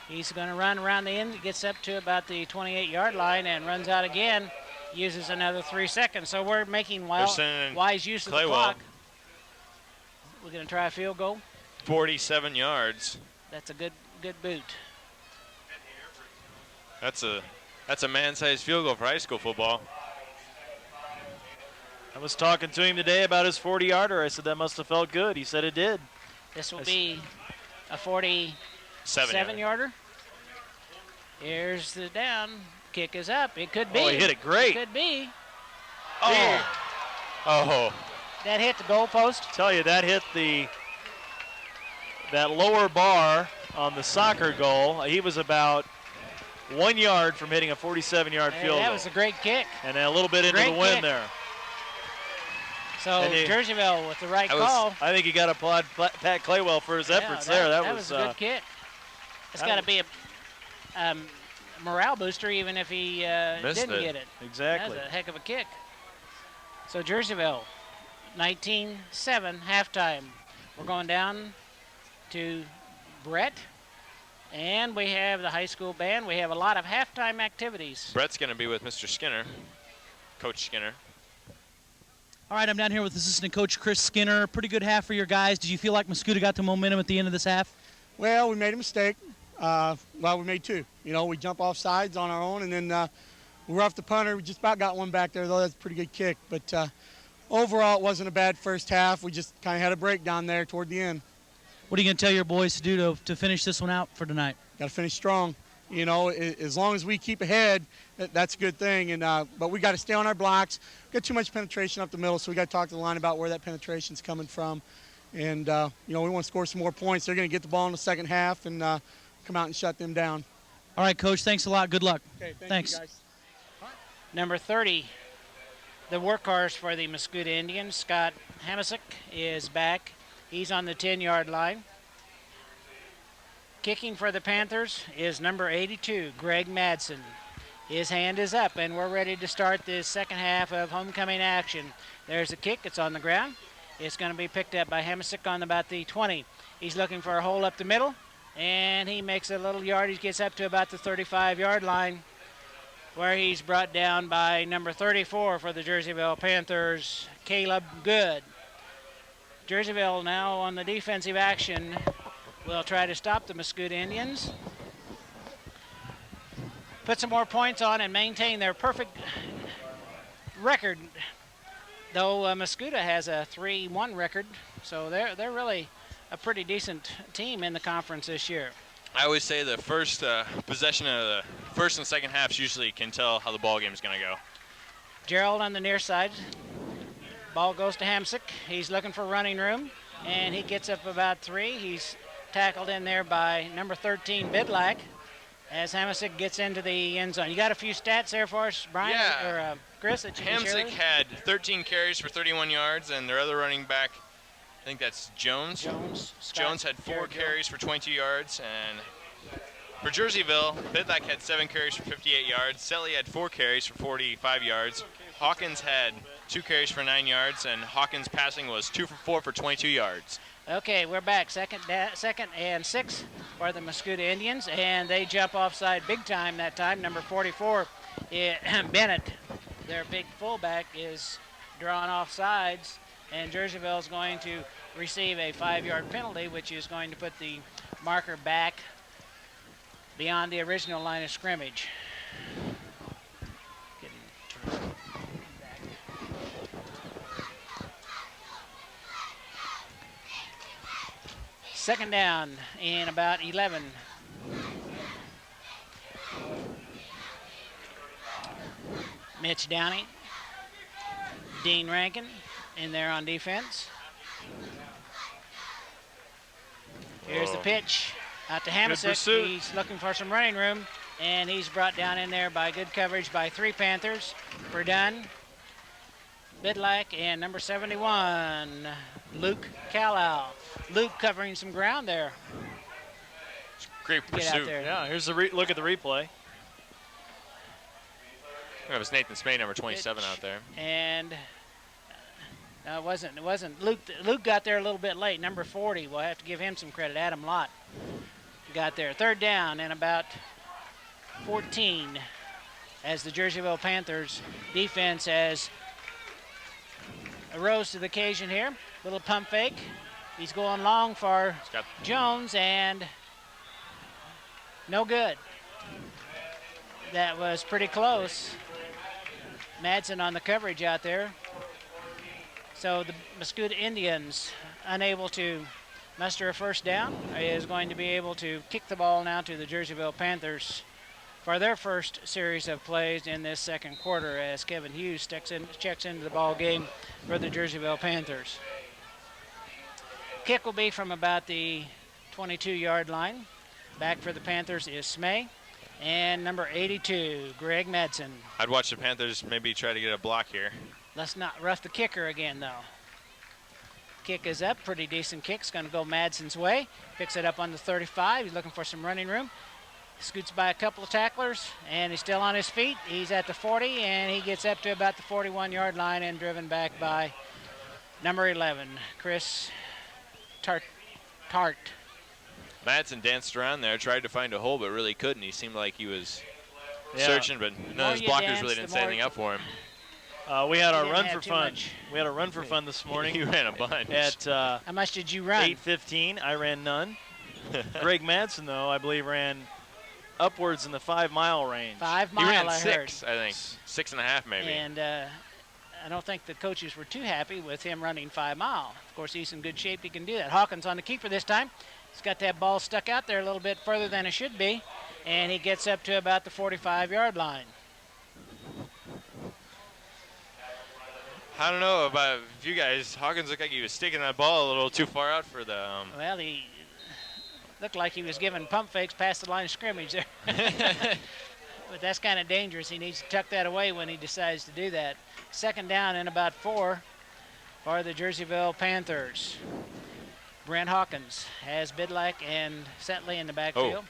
He's going to run around the end. He gets up to about the 28-yard line and runs out again. Uses another 3 seconds. So we're making wise use of the clock. We're going to try a field goal. 47 yards. That's a good boot. That's a man-sized field goal for high school football. I was talking to him today about his 40-yarder. I said that must have felt good. He said it did. This will be a 47-yarder. Here's the down. Kick is up. It could be. Oh, he hit it great. It could be. Oh. That hit the goalpost. Tell you, that hit that lower bar on the soccer goal. He was about 1 yard from hitting a 47-yard field goal. That was a great kick. And a little bit into the wind there. So Jerseyville with the right call. I think you got to applaud Pat Claywell for his efforts there. That was a good kick. It's got to be a morale booster even if he didn't get it. Exactly. That's a heck of a kick. So Jerseyville, 19-7, halftime. We're going down to Brett, and we have the high school band. We have a lot of halftime activities. Brett's going to be with Mr. Skinner, Coach Skinner. All right, I'm down here with assistant coach Chris Skinner. Pretty good half for your guys. Did you feel like Mascoutah got the momentum at the end of this half? Well, we made a mistake. We made 2. We jump off sides on our own, and then we roughed the punter. We just about got one back there, though. That's a pretty good kick. But overall, it wasn't a bad first half. We just kind of had a breakdown there toward the end. What are you going to tell your boys to do to finish this one out for tonight? Got to finish strong. As long as we keep ahead, that's a good thing. But we got to stay on our blocks. We got too much penetration up the middle, so we got to talk to the line about where that penetration's coming from. And we want to score some more points. They're going to get the ball in the second half and come out and shut them down. All right, Coach. Thanks a lot. Good luck. Okay, thanks. You guys. Number 30, the workhorse for the Mascoutah Indians, Scott Hamasick, is back. He's on the 10-yard line. Kicking for the Panthers is number 82, Greg Madsen. His hand is up, and we're ready to start this second half of homecoming action. There's a kick. It's on the ground. It's going to be picked up by Hamasick on about the 20. He's looking for a hole up the middle, and he makes a little yardage, gets up to about the 35-yard line, where he's brought down by number 34 for the Jerseyville Panthers, Caleb Good. Jerseyville now on the defensive action will try to stop the Mascoutah Indians, put some more points on, and maintain their perfect record. Though Mascoutah has a 3-1 record, so they're really a pretty decent team in the conference this year. I always say the first possession of the first and second halves usually can tell how the ball game is going to go. Gerald on the near side. Ball goes to Hamsick. He's looking for running room, and he gets up about 3. He's tackled in there by number 13, Bidlack. as Hamasic gets into the end zone. You got a few stats there for us, Brian Yeah. or Chris, that you can share Hamsick with us? had 13 carries for 31 yards, and their other running back, I think that's Jones. Scott Jones had 4 Garrett carries for 22 yards, and for Jerseyville, Bidlack had 7 carries for 58 yards. Selly had 4 carries for 45 yards. Hawkins had 2 carries for 9 yards, and Hawkins' passing was 2 for 4 for 22 yards. Okay, we're back. Second and 6 for the Mascoutah Indians, and they jump offside big time that time. Number 44, Bennett, their big fullback, is drawn off sides, and Jerseyville is going to receive a 5-yard penalty, which is going to put the marker back beyond the original line of scrimmage. Second down in about 11. Mitch Downey, Dean Rankin in there on defense. Here's the pitch out to Hamasic. pursuit. He's looking for some running room, and he's brought down in there by good coverage by 3 Panthers. Verdun, Bidlack, and number 71, Luke Callow. Luke covering some ground there. Great Get out pursuit. there. Yeah, here's the look at the replay. That was Nathan Spade, number 27, out there. And no, it wasn't. Luke got there a little bit late. Number 40, we'll have to give him some credit. Adam Lott got there. Third down and about 14 as the Jerseyville Panthers defense has arose to the occasion here. Little pump fake. He's going long for Jones, and no good. That was pretty close. Madsen on the coverage out there. So the Mascoutah Indians, unable to muster a first down, is going to be able to kick the ball now to the Jerseyville Panthers for their first series of plays in this second quarter as Kevin Hughes checks into the ball game for the Jerseyville Panthers. Kick will be from about the 22-yard line. Back for the Panthers is Smay. And number 82, Greg Madsen. I'd watch the Panthers maybe try to get a block here. Let's not rough the kicker again, though. Kick is up, pretty decent kick. It's going to go Madsen's way. Picks it up on the 35. He's looking for some running room. Scoots by a couple of tacklers, and he's still on his feet. He's at the 40, and he gets up to about the 41-yard line and driven back by number 11, Chris Tart. Madsen danced around there, tried to find a hole, but really couldn't. He seemed like he was searching, but none of his blockers really didn't say anything up for him. We had our He didn't run have for too fun. much. We had a run for fun this morning. He ran a bunch. At How much did you run? 8:15, I ran none. Greg Madsen, though, I believe ran upwards in the 5-mile range. 5 He mile, ran I heard. 6, I think. 6.5 maybe. And I don't think the coaches were too happy with him running 5 mile. Of course, he's in good shape. He can do that. Hawkins on the keeper this time. He's got that ball stuck out there a little bit further than it should be, and he gets up to about the 45-yard line. I don't know about you guys. Hawkins looked like he was sticking that ball a little too far out for the. Well, he looked like he was giving pump fakes past the line of scrimmage there. But that's kind of dangerous. He needs to tuck that away when he decides to do that. Second down and about 4 for the Jerseyville Panthers. Brent Hawkins has Bidlack and Setley in the backfield.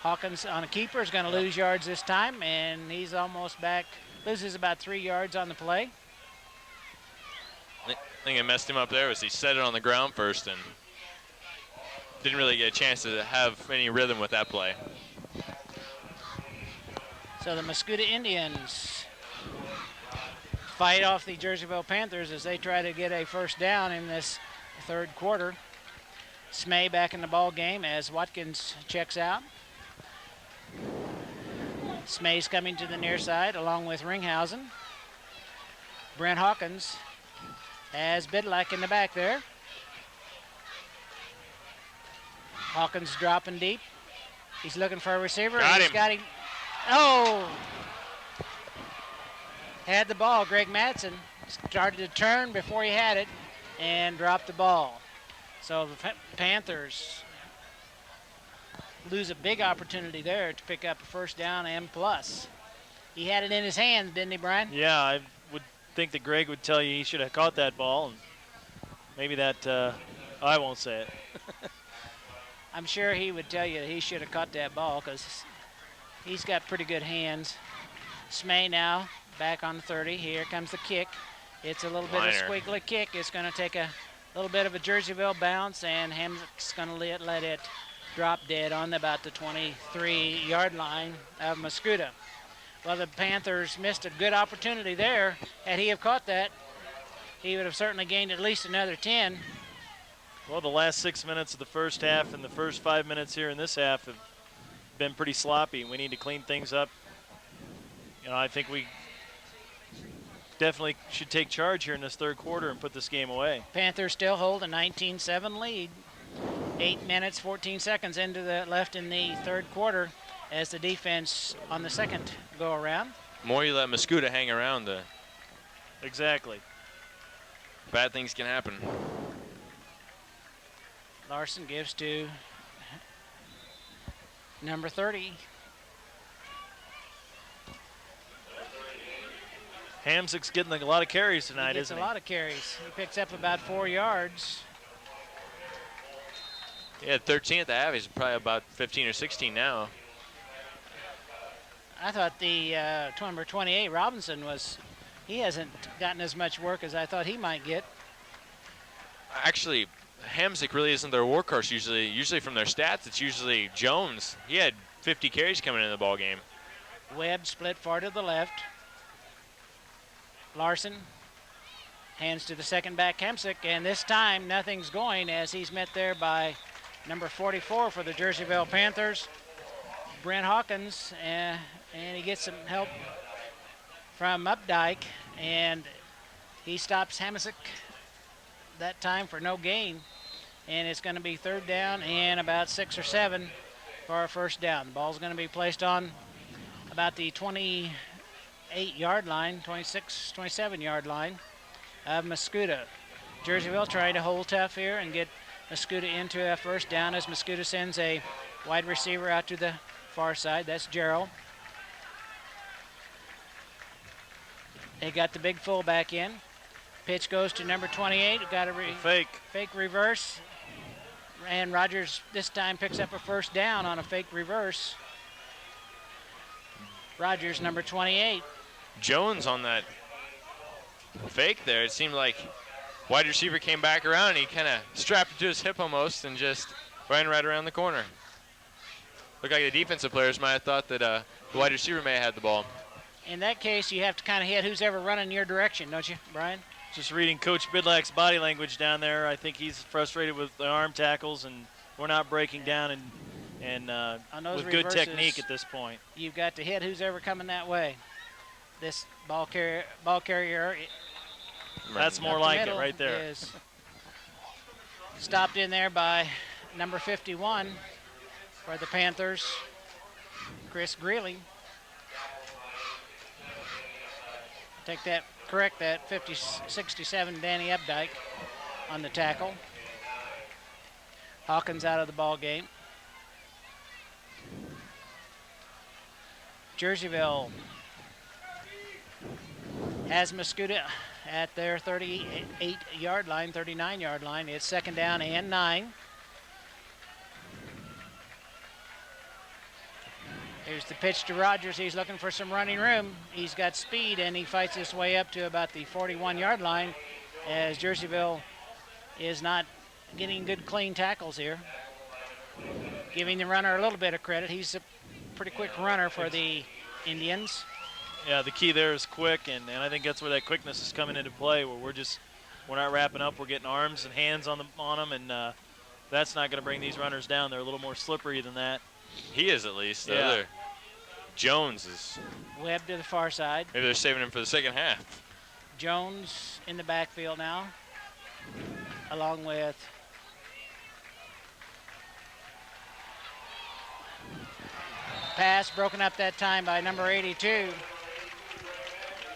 Hawkins on a keeper is going to lose yards this time, and he's almost back. Loses about 3 yards on the play. I think it messed him up there was he set it on the ground first and didn't really get a chance to have any rhythm with that play. So the Mascoutah Indians fight off the Jerseyville Panthers as they try to get a first down in this third quarter. Smay back in the ball game as Watkins checks out. Smay's coming to the near side along with Ringhausen. Brent Hawkins has Bidlack in the back there. Hawkins dropping deep. He's looking for a receiver. Got He's him. got him. Oh! Had the ball. Greg Madsen started to turn before he had it and dropped the ball. So the Panthers lose a big opportunity there to pick up a first down and plus. He had it in his hands, didn't he, Brian? Yeah, I would think that Greg would tell you he should have caught that ball. And maybe that, I won't say it. I'm sure he would tell you he should have caught that ball because he's got pretty good hands. Smay now back on the 30. Here comes the kick. It's a little bit of a squiggly kick. It's going to take a little bit of a Jerseyville bounce, and Hamsick's going to let it drop dead on about the 23-yard line of Mascoutah. Well, the Panthers missed a good opportunity there. Had he have caught that, he would have certainly gained at least another 10. Well, the last 6 minutes of the first half and the first 5 minutes here in this half have been pretty sloppy. We need to clean things up. You know, I think we definitely should take charge here in this third quarter and put this game away. Panthers still hold a 19-7 lead. 8 minutes, 14 seconds left in the third quarter as the defense on the second go around. More you let Mascoutah hang around, the Exactly. bad things can happen. Larson gives to number 30. Hamsick's getting a lot of carries tonight, He gets isn't a he? lot of carries. He picks up about 4 yards. He had 13 at the half. He's probably about 15 or 16 now. I thought the number 28, Robinson, he hasn't gotten as much work as I thought he might get. Actually, Hamsick really isn't their workhorse usually. Usually from their stats, it's usually Jones. He had 50 carries coming into the ball game. Webb split far to the left. Larson hands to the second back, Hamsick, and this time nothing's going as he's met there by number 44 for the Jerseyville Panthers, Brent Hawkins, and he gets some help from Updike, and he stops Hamsick that time for no gain, and it's going to be third down and about 6 or 7 for a first down. The ball's going to be placed on about the 28-yard line, 26, 27-yard line of Mascoutah. Jerseyville trying to hold tough here and get Mascoutah into a first down as Mascoutah sends a wide receiver out to the far side. That's Gerald. They got the big fullback in. Pitch goes to number 28. Got a fake reverse. And Rogers this time picks up a first down on a fake reverse. Rogers, number 28. Jones on that fake there. It seemed like wide receiver came back around and he kind of strapped it to his hip almost and just ran right around the corner. Looked like the defensive players might have thought that the wide receiver may have had the ball. In that case, you have to kind of hit who's ever running your direction, don't you, Brian? Just reading Coach Bidlack's body language down there, I think he's frustrated with the arm tackles, and we're not breaking down and with good technique at this point. You've got to hit who's ever coming that way. This ball carrier That's more like it right there. Is stopped in there by number 51 for the Panthers, Chris Greeley. Correct that, 67 Danny Updike on the tackle. Hawkins out of the ball game. Jerseyville has Mascoutah at their 38-yard line, 39-yard line. It's second down and 9. Here's the pitch to Rogers. He's looking for some running room. He's got speed, and he fights his way up to about the 41-yard line as Jerseyville is not getting good, clean tackles here. Giving the runner a little bit of credit. He's a pretty quick runner for the Indians. Yeah, the key there is quick, and I think that's where that quickness is coming into play, where we're not wrapping up. We're getting arms and hands on them, and that's not going to bring these runners down. They're a little more slippery than that. He is at least. The Yeah. other Jones is. Webb to the far side. Maybe they're saving him for the second half. Jones in the backfield now, along with pass broken up that time by number 82.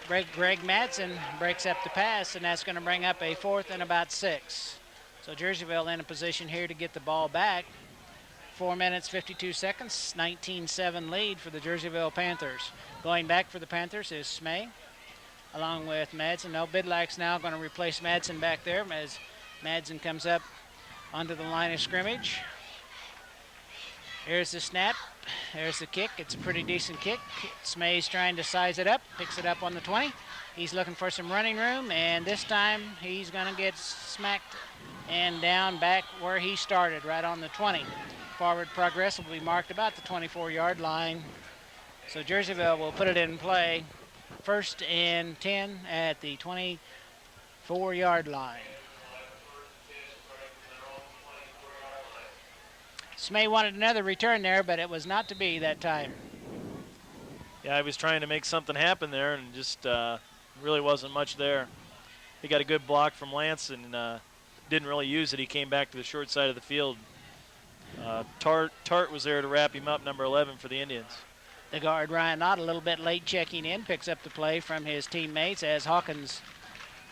Greg Madsen breaks up the pass, and that's going to bring up a 4th and about 6. So Jerseyville in a position here to get the ball back 4 minutes, 52 seconds, 19-7 lead for the Jerseyville Panthers. Going back for the Panthers is Smay, along with Madsen. No, Bidlack's now going to replace Madsen back there as Madsen comes up onto the line of scrimmage. Here's the snap. There's the kick. It's a pretty decent kick. Smay's trying to size it up. Picks it up on the 20. He's looking for some running room, and this time he's going to get smacked and down back where he started, right on the 20. Forward progress will be marked about the 24-yard line. So Jerseyville will put it in play. 1st and 10 at the 24-yard line. Smay wanted another return there, but it was not to be that time. Yeah, he was trying to make something happen there, and just really wasn't much there. He got a good block from Lance and didn't really use it. He came back to the short side of the field. Tart was there to wrap him up, number 11 for the Indians. The guard, Ryan Knott, a little bit late checking in, picks up the play from his teammates as Hawkins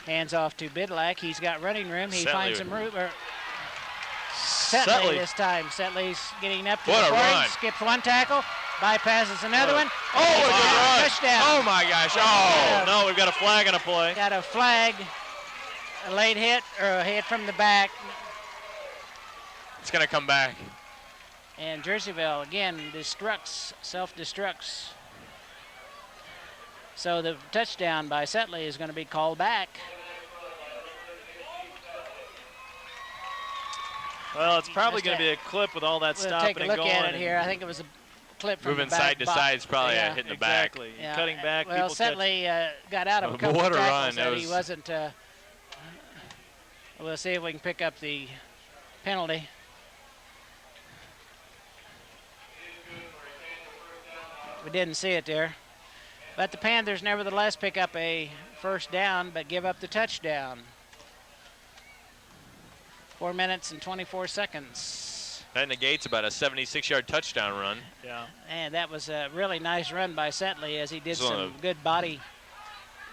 hands off to Bidlack. He's got running room. He finds some room. Setley this time. Setley's getting up to the 40, skips one tackle, bypasses another one. Oh, what a good run. Touchdown. Oh, my gosh. Oh. No, we've got a flag on a play. Got a flag, a late hit, or a hit from the back. It's going to come back. And Jerseyville, again, self-destructs. So the touchdown by Setley is going to be called back. Well, it's probably going to be a clip with all that stopping and going. Take a look at it here. I think it was a clip from moving the back side to side is probably hitting the back. Exactly. Yeah. Cutting back. Well, Setley got out of a couple what of a tackles run. that he wasn't. We'll see if we can pick up the penalty. We didn't see it there. But the Panthers nevertheless pick up a 1st down, but give up the touchdown. 4 minutes and 24 seconds. That negates about a 76-yard touchdown run. Yeah. And that was a really nice run by Setley as he did some good body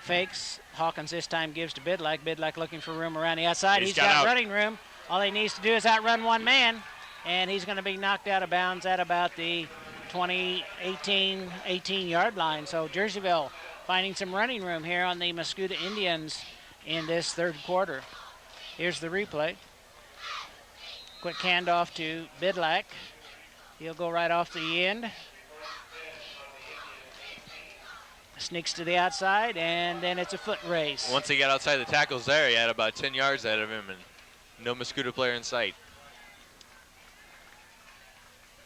fakes. Hawkins this time gives to Bidlack. Bidlack looking for room around the outside. He's got running room. All he needs to do is outrun one man, and he's going to be knocked out of bounds at about the 18-yard line. So Jerseyville finding some running room here on the Mascoutah Indians in this 3rd quarter. Here's the replay. Quick handoff to Bidlack. He'll go right off the end. Sneaks to the outside, and then it's a foot race. Once he got outside the tackles there, he had about 10 yards ahead of him, and no Mascoutah player in sight.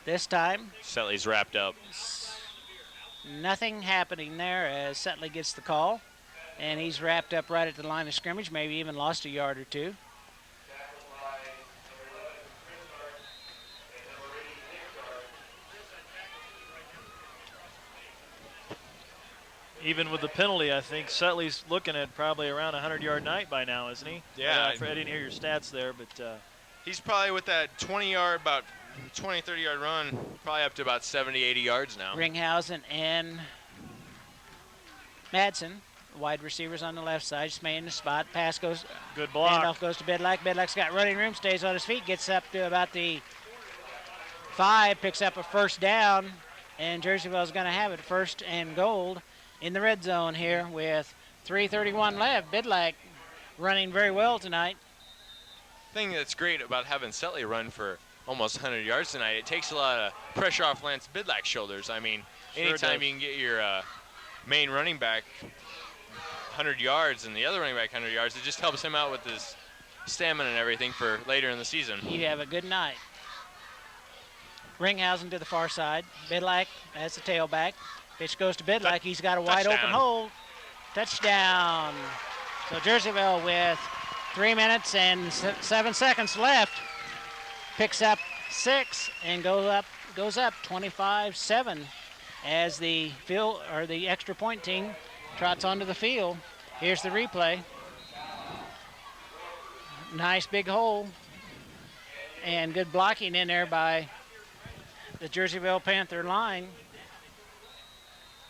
This time, Setley's wrapped up. Nothing happening there as Setley gets the call, and he's wrapped up right at the line of scrimmage, maybe even lost a yard or two. Even with the penalty, I think Setley's looking at probably around a 100-yard night by now, isn't he? Yeah. I didn't hear your stats there, but he's probably with that 20-yard, about 20, 30-yard run, probably up to about 70, 80 yards now. Ringhausen and Madsen, wide receivers on the left side, Smay in the spot. Pass goes. Good block. Handoff goes to Bidlack. Bidlack's got running room, stays on his feet, gets up to about the 5, picks up a 1st down, and Jerseyville's going to have it 1st and goal in the red zone here with 3:31 left. Bidlack running very well tonight. The thing that's great about having Setley run for almost 100 yards tonight, it takes a lot of pressure off Lance Bidlack's shoulders. I mean, anytime you can get your main running back 100 yards and the other running back 100 yards, it just helps him out with his stamina and everything for later in the season. You have a good night. Ringhausen to the far side. Bidlack as the tailback. Pitch goes to Bidlack. He's got a wide open hole. Touchdown. So Jerseyville with 3 minutes and 7 seconds left picks up 6 and goes up 25-7 as the extra point team trots onto the field. Here's the replay. Nice big hole and good blocking in there by the Jerseyville Panther line.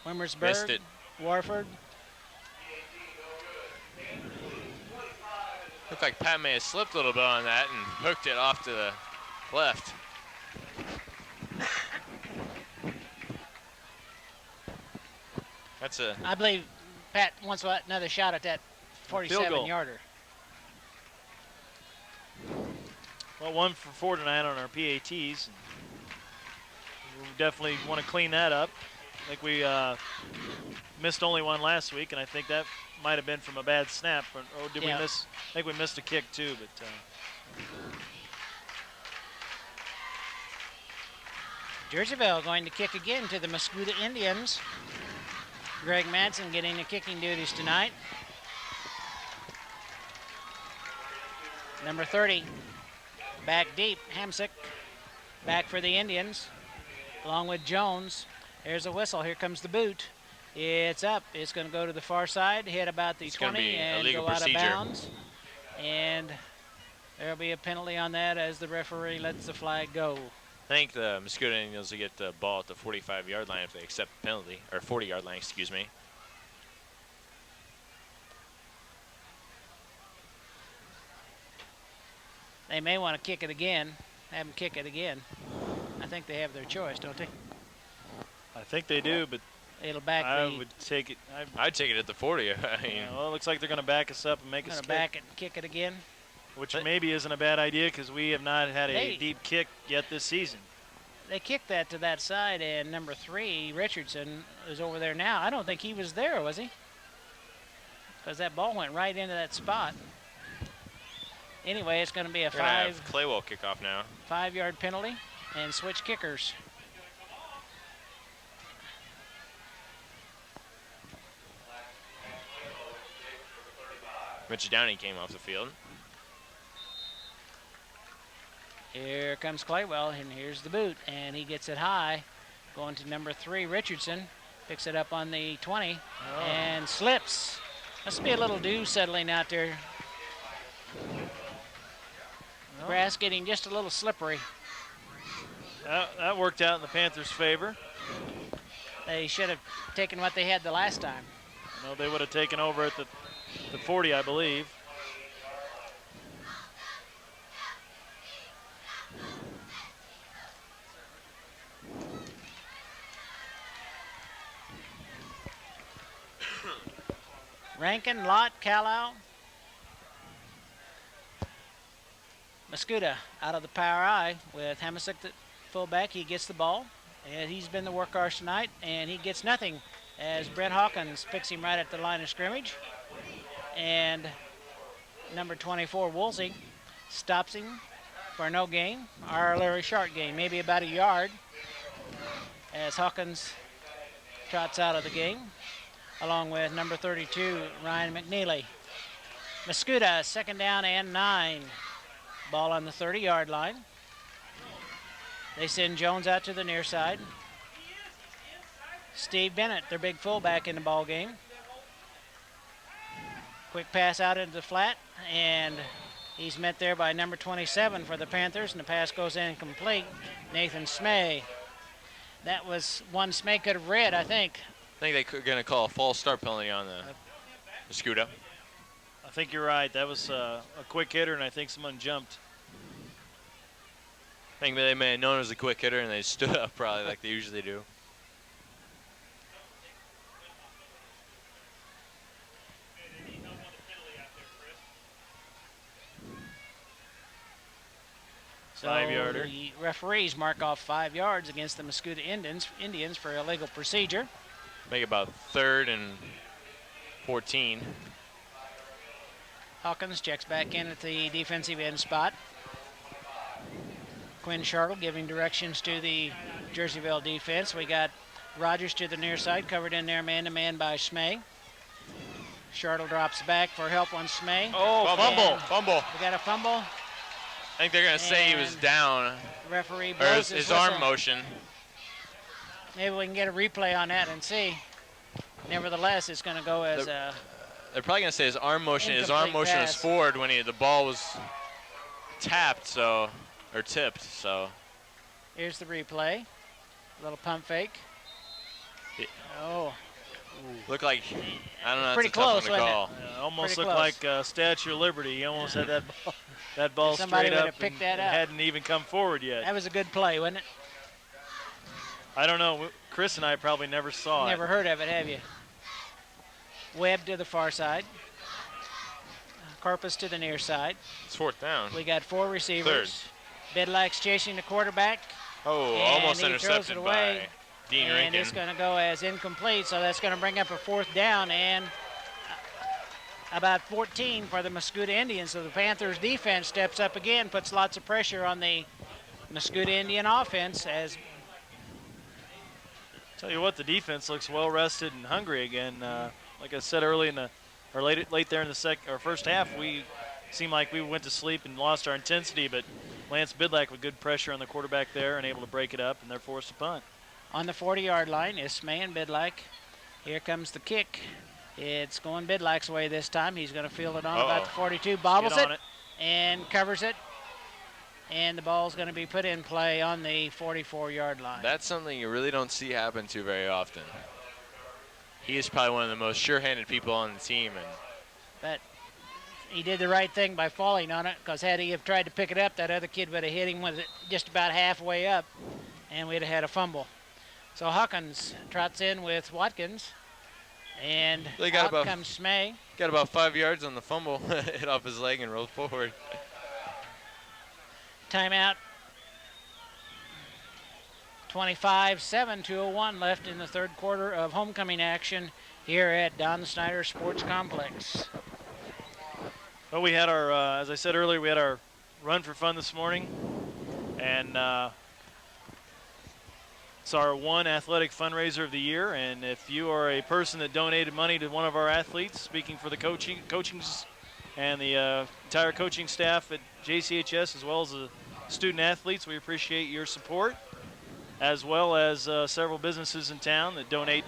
Wimmersburg, Missed it. Warford. Looked like Pat may have slipped a little bit on that and hooked it off to the left. That's a I believe Pat wants another shot at that goal. 47-yarder. Well, 1 for 4 tonight on our PATs. We definitely want to clean that up. I think we missed only one last week, and I think that might have been from a bad snap. Or did we miss? I think we missed a kick too. But Jerseyville going to kick again to the Mascoutah Indians. Greg Madsen getting the kicking duties tonight. Number 30, back deep, Hamsick, back for the Indians, along with Jones. There's a whistle, here comes the boot. It's up, it's gonna go to the far side, hit about the 20 and go out of bounds. And there'll be a penalty on that as the referee lets the flag go. I think the Mascoutah Indians will get the ball at the 45-yard line if they accept the penalty, or 40-yard line, excuse me. They may want to kick it again, have them kick it again. I think they have their choice, don't they? I think they do, but it'll back I would take it. I'd take it at the 40. Well, it looks like they're going to back us up and make us back it and kick it again. Which maybe isn't a bad idea because we have not had a deep kick yet this season. They kicked that to that side, and number 3, Richardson, is over there now. I don't think he was there, was he? Because that ball went right into that spot. Anyway, it's going to be a Claywell kickoff now. 5-yard penalty and switch kickers. Mitch Downey came off the field. Here comes Claywell, and here's the boot, and he gets it high, going to number 3, Richardson. Picks it up on the 20 and slips. Must be a little dew settling out there. Grass getting just a little slippery. That worked out in the Panthers' favor. They should have taken what they had the last time. No, they would have taken over at the 40, I believe. Rankin, Lott, Callow. Mascoutah out of the power I with Hamasick, the fullback. He gets the ball, and he's been the workhorse tonight, and he gets nothing as Brent Hawkins picks him right at the line of scrimmage. And number 24, Woolsey, stops him for no gain, or Larry Sharp gain, maybe about a yard, as Hawkins trots out of the game, along with number 32, Ryan McNeely. Mascoutah, 2nd down and 9. Ball on the 30-yard line. They send Jones out to the near side. Steve Bennett, their big fullback in the ball game. Quick pass out into the flat, and he's met there by number 27 for the Panthers, and the pass goes incomplete. Nathan Smay. That was one Smay could have read, I think. I think they're going to call a false start penalty on the Mascoutah. I think you're right. That was a quick hitter, and I think someone jumped. I think they may have known it was a quick hitter, and they stood up probably like they usually do. So 5-yarder. the referees mark off 5 yards against the Mascoutah Indians for illegal procedure. Make it about 3rd and 14. Hawkins checks back in at the defensive end spot. Quinn Shartle giving directions to the Jerseyville defense. We got Rogers to the near side, covered in there man-to-man by Smay. Shartle drops back for help on Smay. Oh, fumble. We got a fumble. I think they're going to say he was down. Referee Or blows his whistle. arm motion. Maybe we can get a replay on that and see. Nevertheless, it's going to go as a... They're probably going to say his arm motion. His arm Incomplete motion pass. was forward when the ball was tapped, or tipped. So Here's the replay. Little pump fake. Yeah. Oh. looked like, I don't know, Pretty that's a tough close, one to wasn't it? call. Almost Pretty looked close. like Statue of Liberty. He almost had that ball Somebody straight would up have picked and, that and up. hadn't even come forward yet. That was a good play, wasn't it? I don't know. Chris and I probably never saw Never it. heard of it, have you? Webb to the far side. Corpus to the near side. It's 4th down. We got 4 receivers. Bidlack's chasing the quarterback. Oh, and almost he throws intercepted it away, by Dean and Rankin. it's going to go as incomplete, so that's going to bring up a 4th down and about 14 for the Mascoutah Indians. So the Panthers defense steps up again, puts lots of pressure on the Mascoutah Indian offense. As Tell you what, the defense looks well rested and hungry again. Like I said early in the, or late there in the first half, we seemed like we went to sleep and lost our intensity, but Lance Bidlack with good pressure on the quarterback there and able to break it up, and they're forced to punt. on the 40-yard line, Ismay and Bidlack. Here comes the kick. It's going Bidlack's way this time. He's going to field it on about the 42, bobbles it, and covers it. And the ball's going to be put in play on the 44-yard line. That's something you really don't see happen to very often. He is probably one of the most sure-handed people on the team. But he did the right thing by falling on it, because had he have tried to pick it up, that other kid would have hit him with it just about halfway up, and we'd have had a fumble. So Hawkins trots in with Watkins, and out comes Smay. Got about 5 yards on the fumble, hit off his leg and rolled forward. Timeout. 25-7, 2:01 left in the third quarter of homecoming action here at Don Snyder Sports Complex. Well, we had our, as I said earlier, we had our run for fun this morning, and it's our one athletic fundraiser of the year. And if you are a person that donated money to one of our athletes, speaking for the coachings and the entire coaching staff at JCHS, as well as the student athletes, we appreciate your support, as well as several businesses in town that donate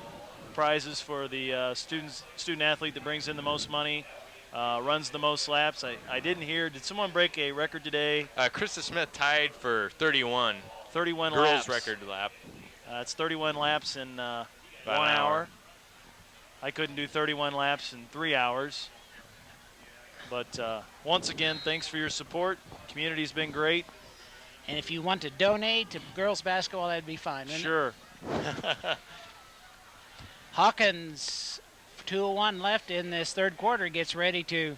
prizes for the student athlete that brings in the most money, runs the most laps. I didn't hear, did someone break a record today? Krista Smith tied for 31. 31 girls laps. record lap. It's 31 laps in 1 an hour. I couldn't do 31 laps in 3 hours. But once again, thanks for your support. Community's been great. And if you want to donate to girls basketball, that'd be fine, wouldn't Sure. it? Hawkins, 2:01 left in this third quarter, gets ready to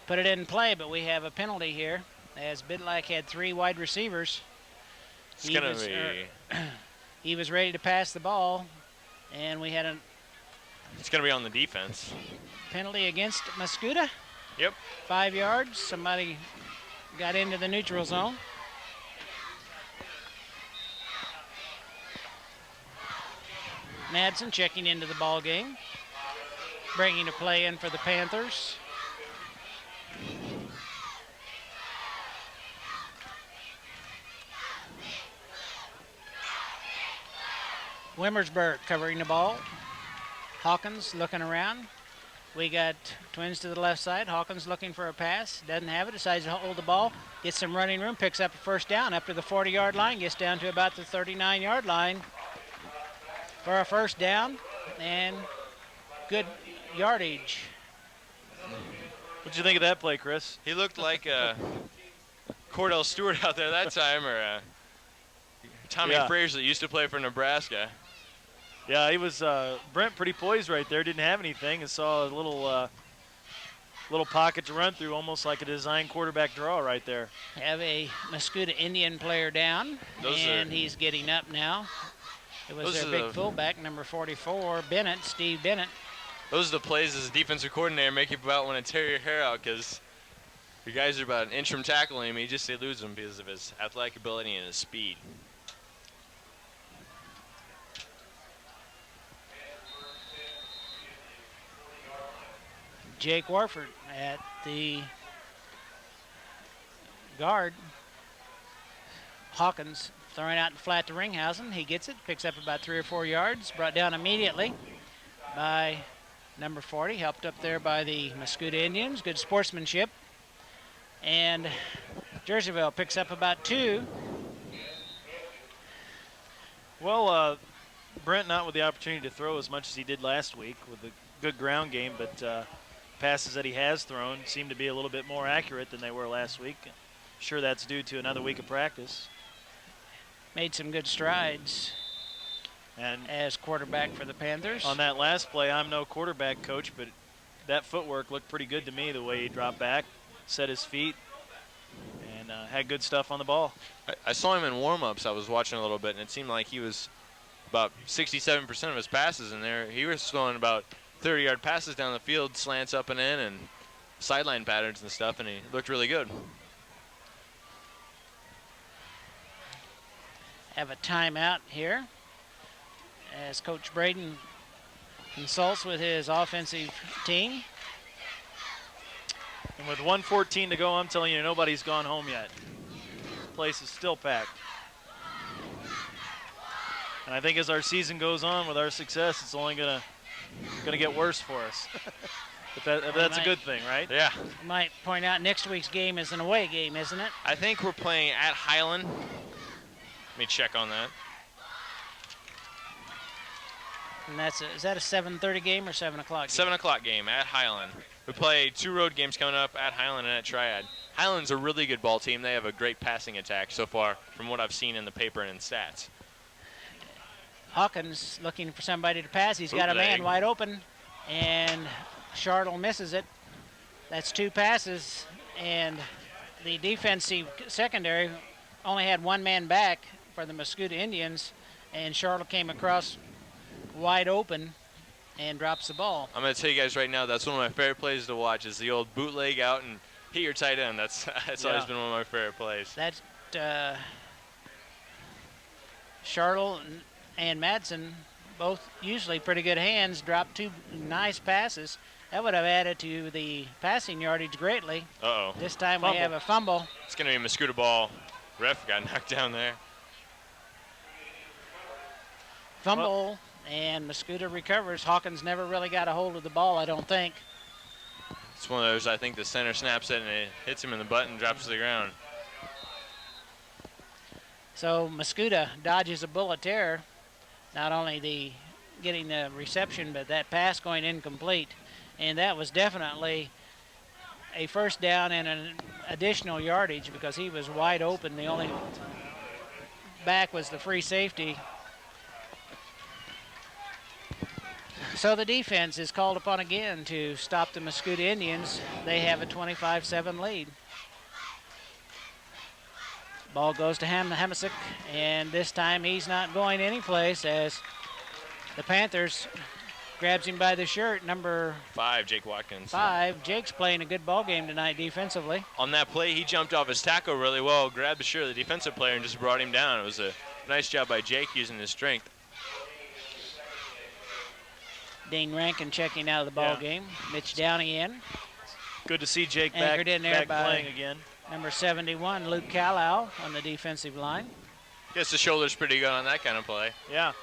put it in play, but we have a penalty here, as Bidlack had 3 wide receivers. It's going to be... He was ready to pass the ball, and we had a... It's going to be on the defense. Penalty against Mascoutah. Yep. 5 yards. Somebody got into the neutral zone. Madsen checking into the ball game, bringing a play in for the Panthers. Wimmersburg covering the ball. Hawkins looking around. We got twins to the left side. Hawkins looking for a pass. Doesn't have it. Decides to hold the ball. Gets some running room. Picks up a first down up to the 40-yard line. Gets down to about the 39-yard line for a first down. And good yardage. What'd you think of that play, Chris? He looked like Cordell Stewart out there that time, or Tommy Frazier that used to play for Nebraska. Yeah, he was Brent pretty poised right there. Didn't have anything and saw a little pocket to run through, almost like a design quarterback draw right there. Have a Mascoutah Indian player down, and he's getting up now. It was their big fullback, number 44, Bennett, Steve Bennett. Those are the plays as a defensive coordinator make you about want to tear your hair out, because your guys are about an inch from tackling him. You just eludes him because of his athletic ability and his speed. Jake Warford at the guard. Hawkins throwing out flat to Ringhausen. He gets it, picks up about 3 or 4 yards, brought down immediately by number 40, helped up there by the Mascoutah Indians. Good sportsmanship. And Jerseyville picks up about 2. Well, Brent not with the opportunity to throw as much as he did last week with a good ground game, but passes that he has thrown seem to be a little bit more accurate than they were last week. Sure, that's due to another week of practice. Made some good strides. And as quarterback for the Panthers. on that last play, I'm no quarterback coach, but that footwork looked pretty good to me, the way he dropped back, set his feet, and had good stuff on the ball. I saw him in warm-ups. I was watching a little bit, and it seemed like he was about 67% of his passes in there. He was throwing about 30-yard passes down the field, slants up and in, and sideline patterns and stuff, and he looked really good. Have a timeout here as Coach Braden consults with his offensive team. And with 1:14 to go, I'm telling you, nobody's gone home yet. This place is still packed. And I think as our season goes on with our success, it's only gonna get worse for us. But that's a good thing, right? Yeah. I might point out next week's game is an away game, isn't it? I think we're playing at Highland. Let me check on that. And is that a 7:30 game or 7 o'clock game? 7 o'clock game at Highland. We play 2 road games coming up at Highland and at Triad. Highland's a really good ball team. They have a great passing attack so far from what I've seen in the paper and in stats. Hawkins looking for somebody to pass. He's got a Bootleg. man wide open, and Chartle misses it. That's 2 passes, and the defensive secondary only had 1 man back for the Mascoutah Indians, and Chartle came across wide open and drops the ball. I'm going to tell you guys right now, that's one of my favorite plays to watch is the old bootleg out and hit your tight end. That's always been one of my favorite plays. That's Chartle and Madsen, both usually pretty good hands, dropped 2 nice passes. That would have added to the passing yardage greatly. Uh-oh. This time Fumble. we have a fumble. It's going to be a Mascoutah ball. Ref got knocked down there. Fumble, and Mascoutah recovers. Hawkins never really got a hold of the ball, I don't think. It's one of those, I think the center snaps it and it hits him in the butt and drops to the ground. So Mascoutah dodges a bullet there. Not only getting the reception, but that pass going incomplete. And that was definitely a first down and an additional yardage because he was wide open. The only back was the free safety. So the defense is called upon again to stop the Mascoutah Indians. They have a 25-7 lead. Ball goes to Hamasick, and this time he's not going anyplace as the Panthers grabs him by the shirt, number 5, Jake Watkins. 5. Jake's playing a good ball game tonight defensively. On that play, he jumped off his tackle really well, grabbed the shirt of the defensive player, and just brought him down. It was a nice job by Jake using his strength. Dean Rankin checking out of the ball game. Mitch Downey in. Good to see Jake back Anchored in there by playing again. Number 71, Luke Callow on the defensive line. Guess the shoulder's pretty good on that kind of play. Yeah.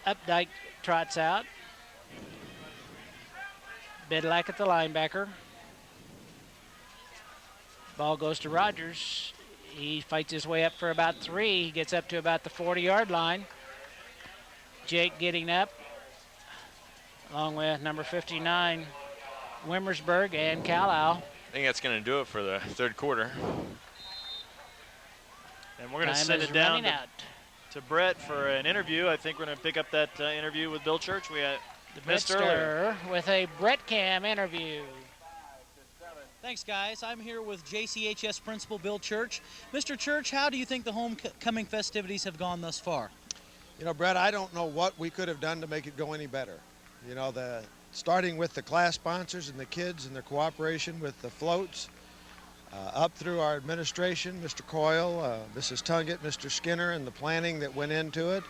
Updike trots out. Bidlack at the linebacker. Ball goes to Rogers. He fights his way up for about 3. He gets up to about the 40-yard line. Jake getting up, along with number 59, Wimmersberg and Callow. I think that's going to do it for the third quarter. And we're going to Time send is it down running out. to Brett for an interview. I think we're going to pick up that interview with Bill Church we missed earlier. Brettster with a Brett Cam interview. Thanks, guys. I'm here with JCHS Principal Bill Church. Mr. Church, how do you think the homecoming festivities have gone thus far? You know, Brett, I don't know what we could have done to make it go any better. You know, starting with the class sponsors and the kids and their cooperation with the floats, up through our administration, Mr. Coyle, Mrs. Tungett, Mr. Skinner, and the planning that went into it.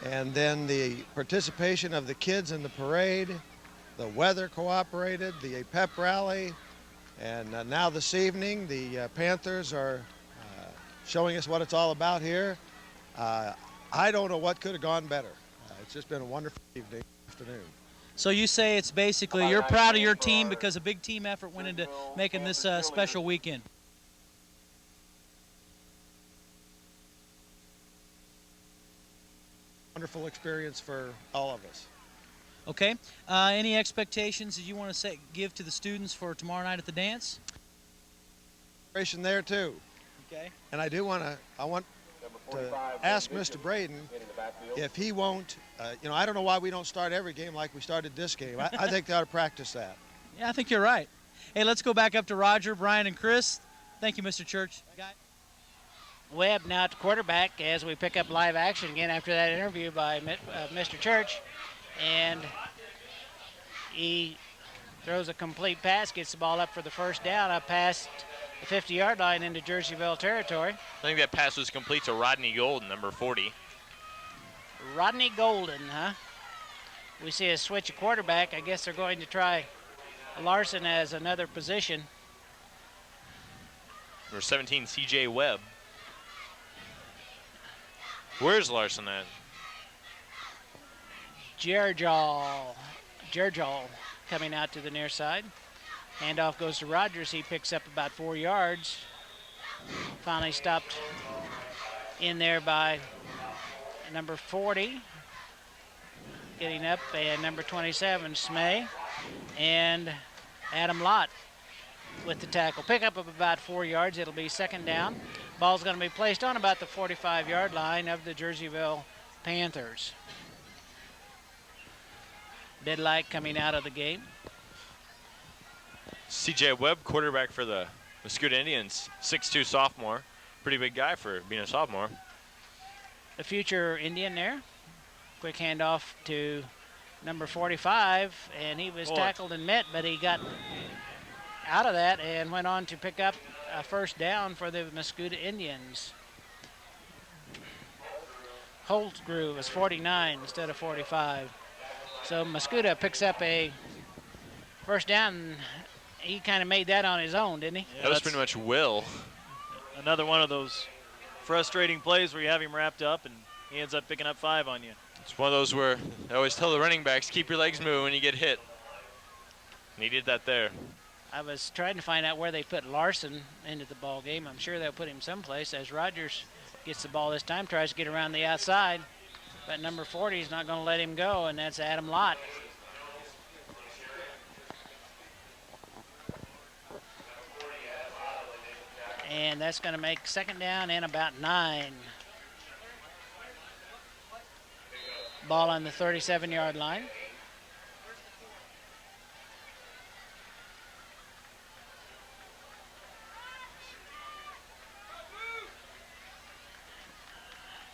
And then the participation of the kids in the parade, the weather cooperated, the pep rally, and now this evening the Panthers are showing us what it's all about here. I don't know what could have gone better. It's just been a wonderful afternoon. So you say it's basically you're proud of your team because a big team effort went into making this special weekend. Wonderful experience for all of us. Okay. Any expectations that you want to give to the students for tomorrow night at the dance? There too. Okay. And I want to ask Mr. Braden if he won't, I don't know why we don't start every game like we started this game. I think they ought to practice that. Yeah, I think you're right. Hey, let's go back up to Roger, Brian, and Chris. Thank you, Mr. Church. Webb now at the quarterback as we pick up live action again after that interview by Mr. Church. And he throws a complete pass, gets the ball up for the first down, up past the 50-yard line into Jerseyville territory. I think that pass was complete to Rodney Golden, number 40. Rodney Golden, huh? We see a switch of quarterback. I guess they're going to try Larson as another position. Number 17, C.J. Webb. Where's Larson at? Jerjal coming out to the near side. Handoff goes to Rogers. He picks up about 4 yards. Finally stopped in there by number 40. Getting up, and number 27, Smay. And Adam Lott with the tackle. Pick up of about 4 yards. It'll be second down. Ball's going to be placed on about the 45-yard line of the Jerseyville Panthers. Deadlight coming out of the game. C.J. Webb, quarterback for the Mascoutah Indians, 6'2" sophomore. Pretty big guy for being a sophomore. The future Indian there. Quick handoff to number 45, and he was tackled and met, but he got out of that and went on to pick up a first down for the Mascoutah Indians. Holtzgrew was 49 instead of 45. So Mascoutah picks up a first down. He kind of made that on his own, didn't he? Yeah, that was pretty much will. Another one of those frustrating plays where you have him wrapped up and he ends up picking up 5 on you. It's one of those where I always tell the running backs, keep your legs moving when you get hit. And he did that there. I was trying to find out where they put Larson into the ball game. I'm sure they'll put him someplace as Rogers gets the ball this time, tries to get around the outside. But number 40 is not going to let him go, and that's Adam Lott. And that's going to make second down and about 9. Ball on the 37-yard line.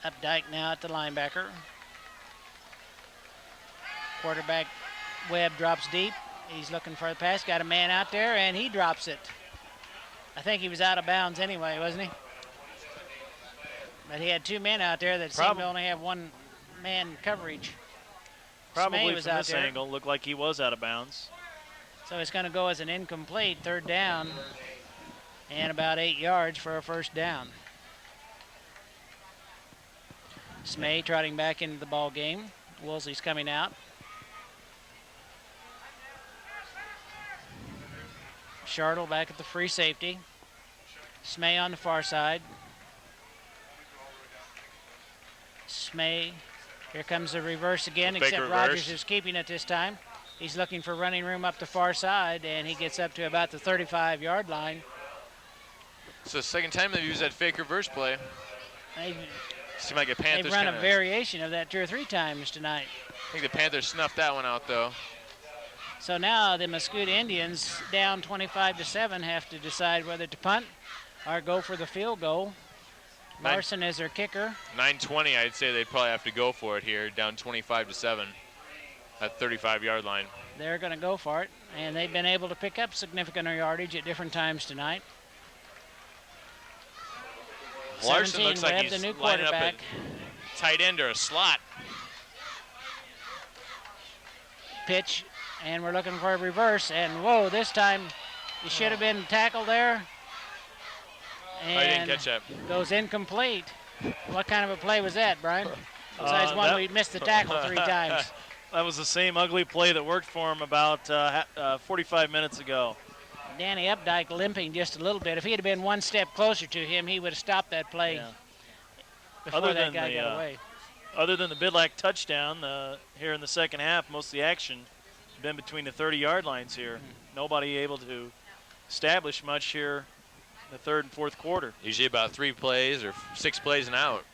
Updike now at the linebacker. Quarterback Webb drops deep. He's looking for the pass. Got a man out there, and he drops it. I think he was out of bounds anyway, wasn't he? But he had 2 men out there that seemed to only have 1 man coverage. Probably Smay from was out this there. angle, looked like he was out of bounds. So it's going to go as an incomplete third down and about 8 yards for a first down. Smay trotting back into the ball game. Woolsey's coming out. Shartle back at the free safety. Smay on the far side. Smay, here comes the reverse again, except Rogers is keeping it this time. He's looking for running room up the far side, and he gets up to about the 35-yard line. So the second time they've used that fake reverse play. Seemed like a Panthers They've run a variation of that 2 or 3 times tonight. I think the Panthers snuffed that one out, though. So now the Mascoutah Indians, down 25-7, have to decide whether to punt or go for the field goal. Larson is their kicker. 9:20, I'd say they'd probably have to go for it here, down 25-7 at 35-yard line. They're going to go for it, and they've been able to pick up significant yardage at different times tonight. Larson looks like Webb, he's the new lining up quarterback. at tight end or a slot. Pitch, and we're looking for a reverse, and whoa, this time he should have been tackled there. And I didn't catch that. Goes incomplete. What kind of a play was that, Brian? Besides one, we missed the tackle 3 times. That was the same ugly play that worked for him about 45 minutes ago. Danny Updike limping just a little bit. If he had been 1 step closer to him, he would have stopped that play before that guy got away. Other than the Bidlack touchdown here in the second half, most of the action has been between the 30-yard lines here. Nobody able to establish much here in the third and fourth quarter. Usually about 3 plays or 6 plays and out.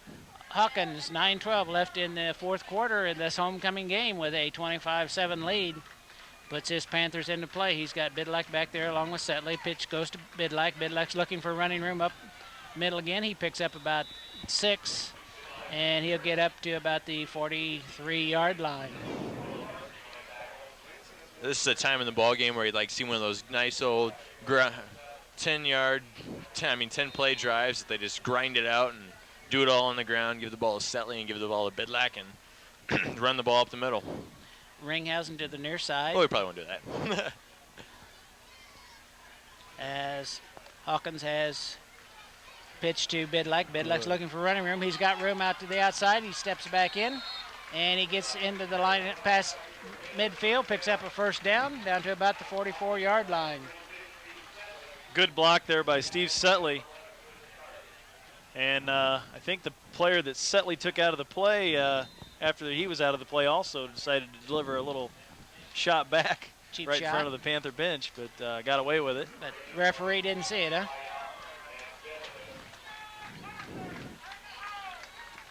Hawkins, 9-12 left in the fourth quarter in this homecoming game with a 25-7 lead. Puts his Panthers into play. He's got Bidlack back there along with Setley. Pitch goes to Bidlack. Bidlack's looking for running room up middle again. He picks up about 6, and he'll get up to about the 43-yard line. This is a time in the ball game where you'd like see one of those nice old 10 play drives that they just grind it out and do it all on the ground, give the ball to Setley and give the ball to Bidlack and run the ball up the middle. Ringhausen to the near side. Oh, we probably won't do that. As Hawkins has pitched to Bidlack. Bidlack's looking for running room. He's got room out to the outside. He steps back in, and he gets into the line past midfield, picks up a first down to about the 44-yard line. Good block there by Steve Setley. And I think the player that Setley took out of the play after he was out of the play also decided to deliver a little shot back Cheap right shot. in front of the Panther bench, but got away with it. But referee didn't see it, huh?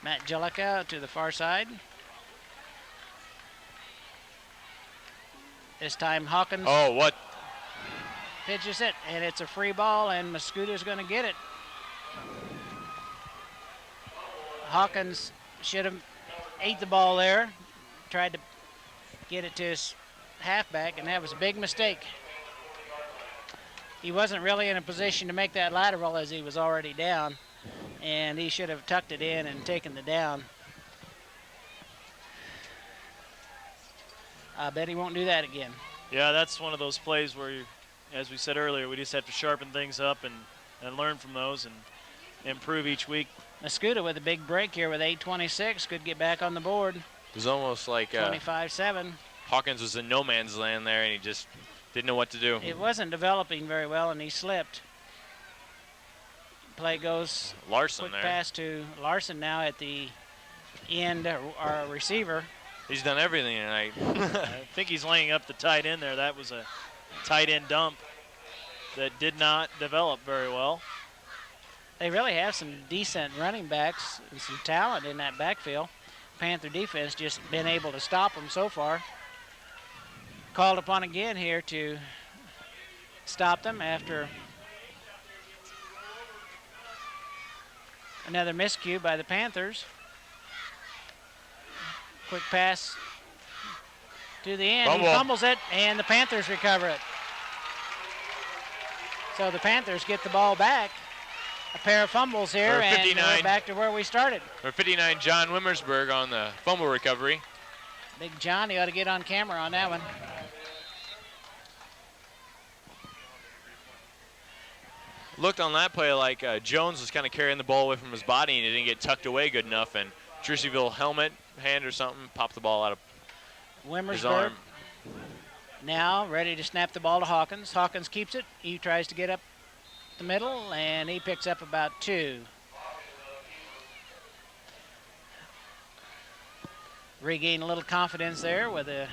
Matt Jellica to the far side. This time Hawkins Oh, what? pitches it, and it's a free ball, and Mascoutah's going to get it. Hawkins should have ate the ball there, tried to get it to his halfback, and that was a big mistake. He wasn't really in a position to make that lateral as he was already down, and he should have tucked it in and taken the down. I bet he won't do that again. Yeah, that's one of those plays where, as we said earlier, we just have to sharpen things up and learn from those and improve each week. Mascoutah with a big break here with 8:26 could get back on the board. It was almost like 25-7. Hawkins was in no man's land there, and he just didn't know what to do. It wasn't developing very well, and he slipped. Play goes Larson quick there. pass to Larson now at the end, our receiver. He's done everything tonight. I think he's laying up the tight end there. That was a tight end dump that did not develop very well. They really have some decent running backs and some talent in that backfield. Panther defense just been able to stop them so far. Called upon again here to stop them after another miscue by the Panthers. Quick pass to the end. Fumble. He fumbles it, and the Panthers recover it. So the Panthers get the ball back. A pair of fumbles here, Number and 59. we're back to where we started. Number 59, John Wimmersberg on the fumble recovery. Big John, he ought to get on camera on that one. Looked on that play like Jones was kind of carrying the ball away from his body, and it didn't get tucked away good enough, and Jerseyville helmet, hand or something, popped the ball out of his Wimmersberg arm. now ready to snap the ball to Hawkins. Hawkins keeps it. He tries to get up the middle, and he picks up about 2. Regain a little confidence there with a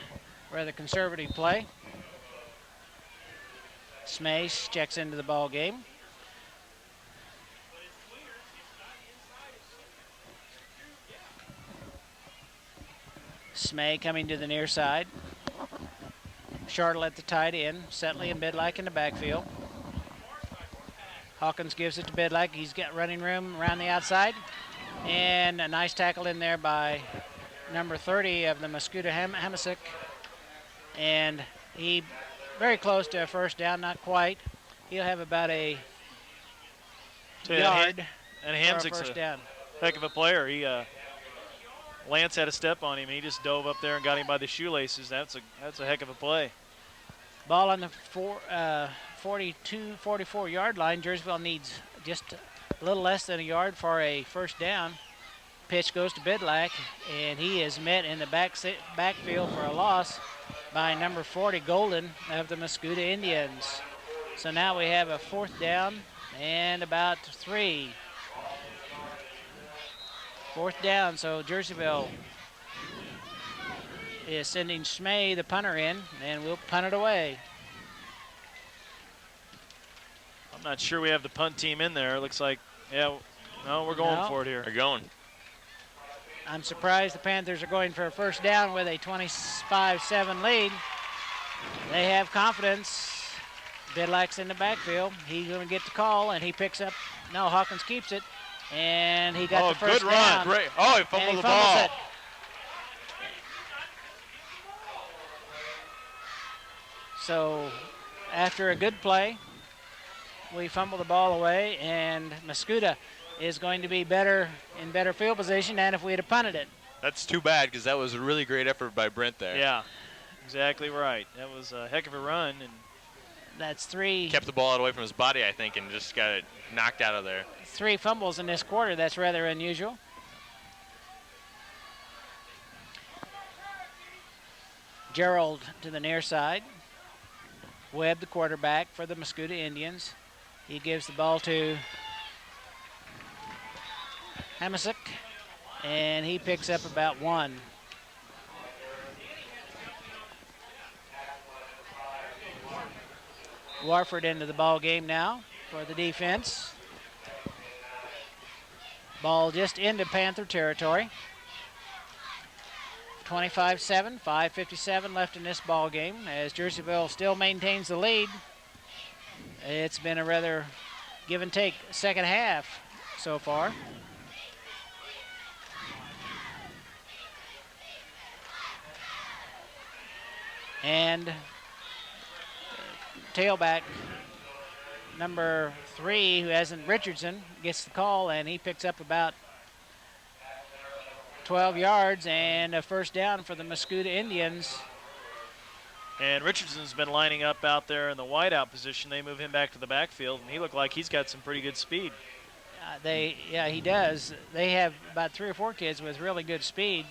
rather conservative play. Smace checks into the ball game. Smay coming to the near side. Chartle at the tight end. Setley and Bidlack in the backfield. Hawkins gives it to Bidlack. He's got running room around the outside. And a nice tackle in there by number 30 of the Mascoutah Hamasic. And he very close to a first down, not quite. He'll have about a yard And for a Hamsick's first a down. heck of a player. Lance had a step on him. He just dove up there and got him by the shoelaces. That's a heck of a play. Ball on the 42, 44-yard line. Jerseyville needs just a little less than a yard for a first down. Pitch goes to Bidlack, and he is met in the backfield for a loss by number 40, Golden, of the Mascoutah Indians. So now we have a fourth down and about 3. Fourth down, so Jerseyville is sending Smay, the punter, in, and we'll punt it away. I'm not sure we have the punt team in there. It looks like, yeah, no, we're going No. for it here. They're going. I'm surprised the Panthers are going for a first down with a 25-7 lead. They have confidence. Bidlack's in the backfield. He's going to get the call, and he picks up. No, Hawkins keeps it, and he got the first good down. run. Great. Oh, he fumbled the ball. It. So after a good play, we fumble the ball away, and Mascoutah is going to be in better field position than if we had punted it. That's too bad because that was a really great effort by Brent there. Yeah, exactly right. That was a heck of a run. And that's 3. Kept the ball out away from his body, I think, and just got it knocked out of there. 3 fumbles in this quarter. That's rather unusual. Gerald to the near side. Webb, the quarterback for the Mascoutah Indians. He gives the ball to Hamasick, and he picks up about 1. Warford into the ball game now for the defense. Ball just into Panther territory. 25-7, 5:57 left in this ball game as Jerseyville still maintains the lead. It's been a rather give and take second half so far. And tailback number 3, who hasn't, Richardson, gets the call, and he picks up about 12 yards and a first down for the Mascoutah Indians. And Richardson's been lining up out there in the wideout position. They move him back to the backfield, and he looked like he's got some pretty good speed. Yeah, he does. They have about 3 or 4 kids with really good speed.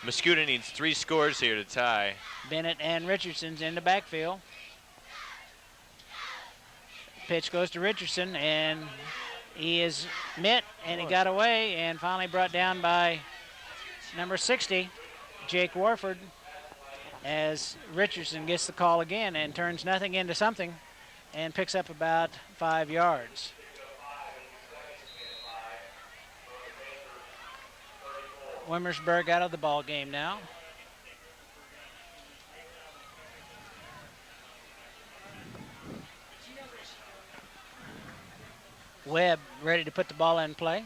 Mascoutah needs 3 scores here to tie. Bennett and Richardson's in the backfield. Pitch goes to Richardson, and he is met, and he got away, and finally brought down by number 60, Jake Warford, as Richardson gets the call again and turns nothing into something and picks up about 5 yards. Wimmersburg out of the ball game now. Webb ready to put the ball in play.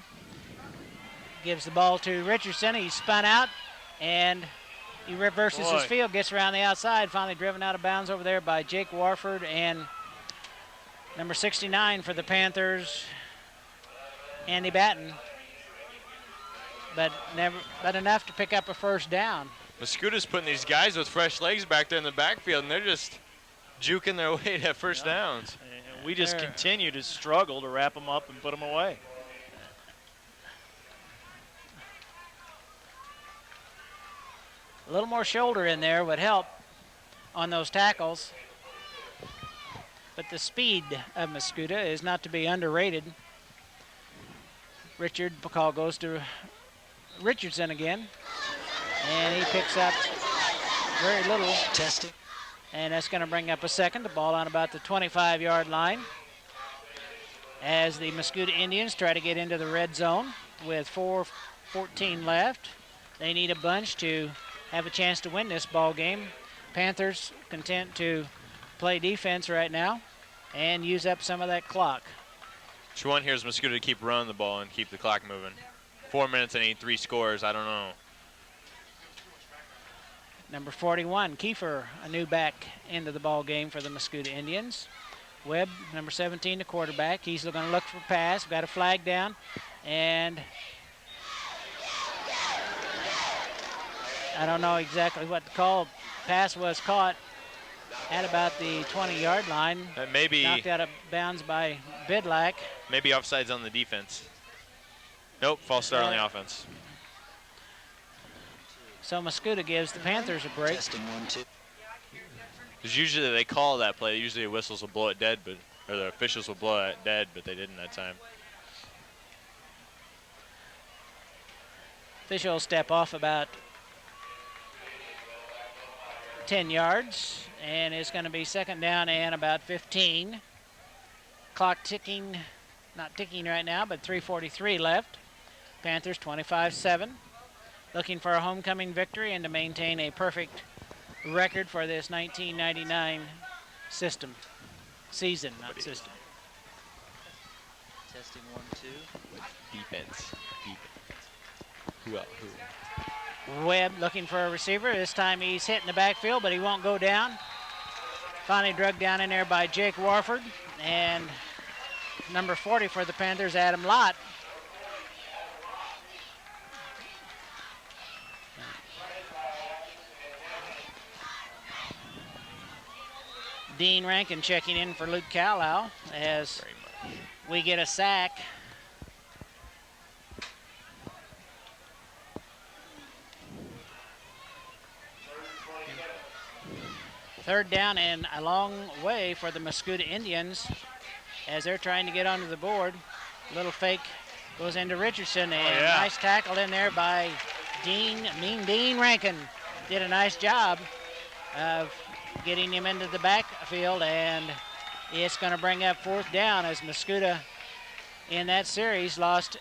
Gives the ball to Richardson. He's spun out, and he reverses his field, gets around the outside, finally driven out of bounds over there by Jake Warford and number 69 for the Panthers, Andy Batten. But enough to pick up a first down. Mascoutah's putting these guys with fresh legs back there in the backfield, and they're just juking their way to first downs. And we just continue to struggle to wrap them up and put them away. A little more shoulder in there would help on those tackles. But the speed of Mascoutah is not to be underrated. Call goes to Richardson again, and he picks up very little. Testing. And that's going to bring up a second. The ball on about the 25-yard line as the Mascoutah Indians try to get into the red zone with 4:14 left. They need a bunch to have a chance to win this ball game. Panthers content to play defense right now and use up some of that clock. Which one here is Mascoutah to keep running the ball and keep the clock moving? 4 minutes and 3 scores, I don't know. Number 41, Kiefer, a new back into the ball game for the Mascoutah Indians. Webb, number 17, the quarterback. He's going to look for a pass. Got a flag down, and I don't know exactly what the call. Pass was caught at about the 20-yard line. That may be knocked out of bounds by Bidlack. Maybe offsides on the defense. Nope, false start on the offense. So Mascoutah gives the Panthers a break. Testing 1, 2. Because usually they call that play. Usually the whistles will blow it dead, or the officials will blow it dead, but they didn't that time. Officials step off about 10 yards, and it's going to be second down and about 15. Clock ticking not ticking right now, but 3:43 left. Panthers 25-7. Looking for a homecoming victory and to maintain a perfect record for this 1999 season, not system. Testing 1, 2. Defense. Who else? Webb looking for a receiver. This time he's hitting the backfield, but he won't go down. Finally drugged down in there by Jake Warford. And number 40 for the Panthers, Adam Lott. Dean Rankin checking in for Luke Callow as we get a sack. Third down and a long way for the Mascoutah Indians as they're trying to get onto the board. Little fake goes into Richardson, and nice tackle in there by Dean Rankin. Did a nice job of getting him into the backfield, and it's going to bring up fourth down as Mascoutah in that series lost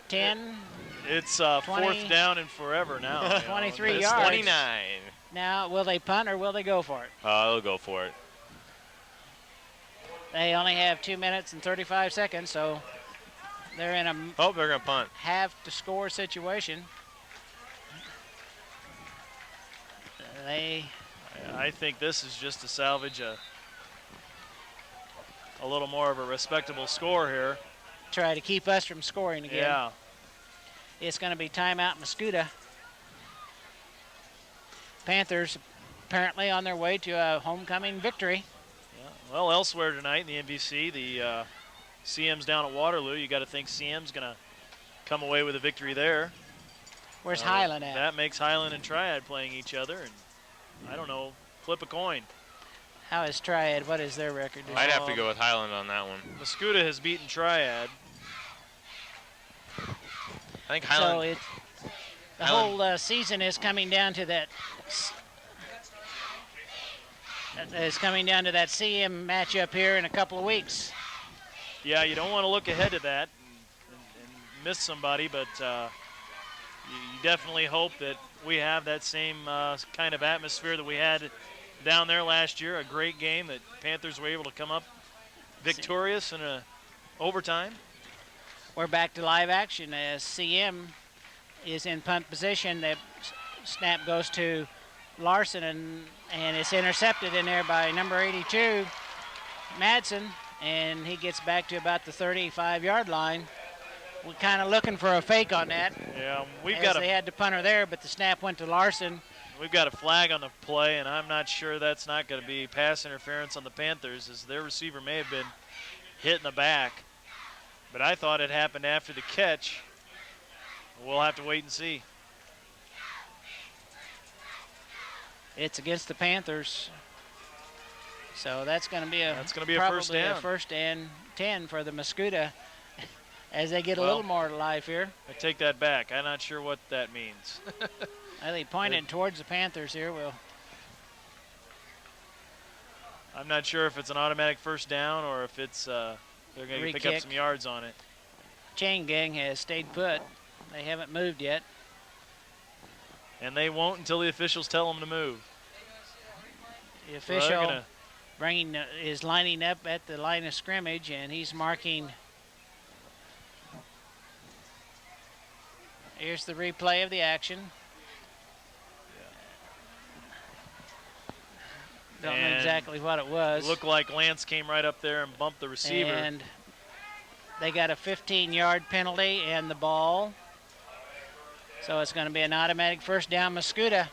10. It's 20, fourth down and forever now. 23 yards. 29. Now, will they punt or will they go for it? They'll go for it. They only have 2 minutes and 35 seconds, so they're in a They're going to punt. have-to-score situation. I think this is just to salvage a little more of a respectable score here. Try to keep us from scoring again. Yeah. It's going to be timeout Mascoutah. Panthers apparently on their way to a homecoming victory. Yeah. Well, elsewhere tonight in the MVC, the CM's down at Waterloo. You got to think CM's going to come away with a victory there. Where's Highland at? That makes Highland and Triad playing each other, and I don't know, flip a coin. How is Triad? What is their record? I'd have to go with Highland on that one. Mascoutah has beaten Triad. I think Highland. So the whole season is coming down to that. Is coming down to that CM matchup here in a couple of weeks. Yeah, you don't want to look ahead to that and miss somebody, but you definitely hope that we have that same kind of atmosphere that we had down there last year. A great game that Panthers were able to come up victorious in a overtime. We're back to live action as CM is in punt position. The snap goes to Larson, and it's intercepted in there by number 82, Madsen, and he gets back to about the 35-yard line. We're kind of looking for a fake on that. Yeah, they had the punter there, but the snap went to Larson. We've got a flag on the play, and I'm not sure that's not going to be pass interference on the Panthers, as their receiver may have been hit in the back. But I thought it happened after the catch. We'll have to wait and see. It's against the Panthers. So that's going to be a first down. A first and 10 for the Mascoutah as they get a little more to life here. I take that back. I'm not sure what that means. They pointed towards the Panthers here. I'm not sure if it's an automatic first down or if it's they're going to pick up some yards on it. Chain gang has stayed put. They haven't moved yet. And they won't until the officials tell them to move. The official is lining up at the line of scrimmage, and he's marking. Here's the replay of the action. Don't know exactly what it was. It looked like Lance came right up there and bumped the receiver. And they got a 15-yard penalty and the ball. So it's going to be an automatic first down Mascoutah.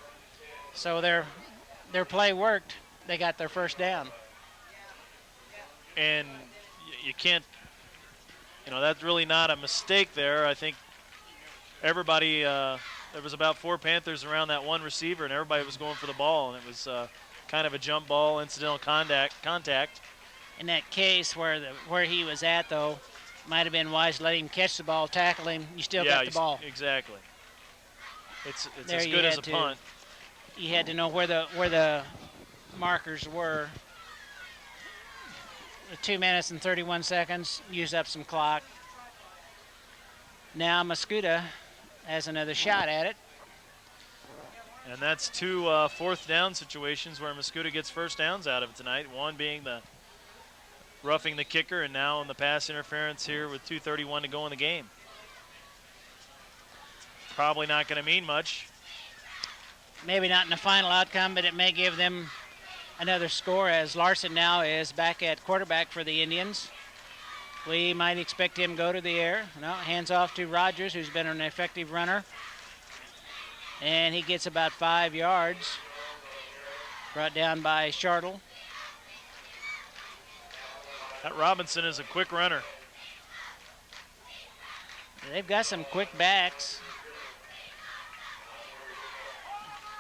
So their play worked. They got their first down. And you can't, that's really not a mistake there. I think everybody, there was about 4 Panthers around that one receiver, and everybody was going for the ball, and it was kind of a jump ball, incidental contact. In that case where he was at, though, might have been wise to let him catch the ball, tackle him. You still got the ball. Exactly. It's as good as a punt. You had to know where the markers were. 2 minutes and 31 seconds, used up some clock. Now Mascoutah has another shot at it. And that's two fourth down situations where Mascoutah gets first downs out of it tonight. One being the roughing the kicker, and now in the pass interference here with 2:31 to go in the game. Probably not going to mean much. Maybe not in the final outcome, but it may give them another score as Larson now is back at quarterback for the Indians. We might expect him to go to the air. No, hands off to Rogers, who's been an effective runner. And he gets about 5 yards. Brought down by Shartle. That Robinson is a quick runner. They've got some quick backs.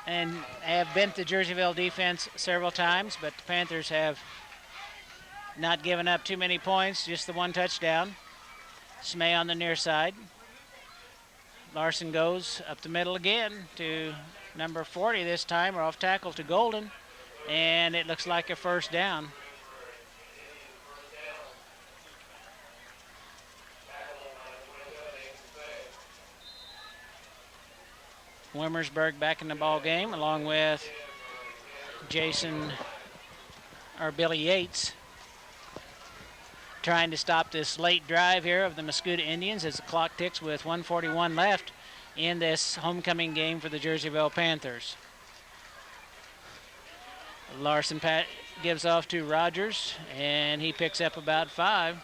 And have bent the Jerseyville defense several times, but the Panthers have not given up too many points, just the one touchdown. Smay on the near side. Larson goes up the middle again to number 40 this time, or off tackle to Golden, and it looks like a first down. Wimmersburg back in the ball game, along with Billy Yates, trying to stop this late drive here of the Mascoutah Indians as the clock ticks with 1:41 left in this homecoming game for the Jerseyville Panthers. Larson gives off to Rogers, and he picks up about 5.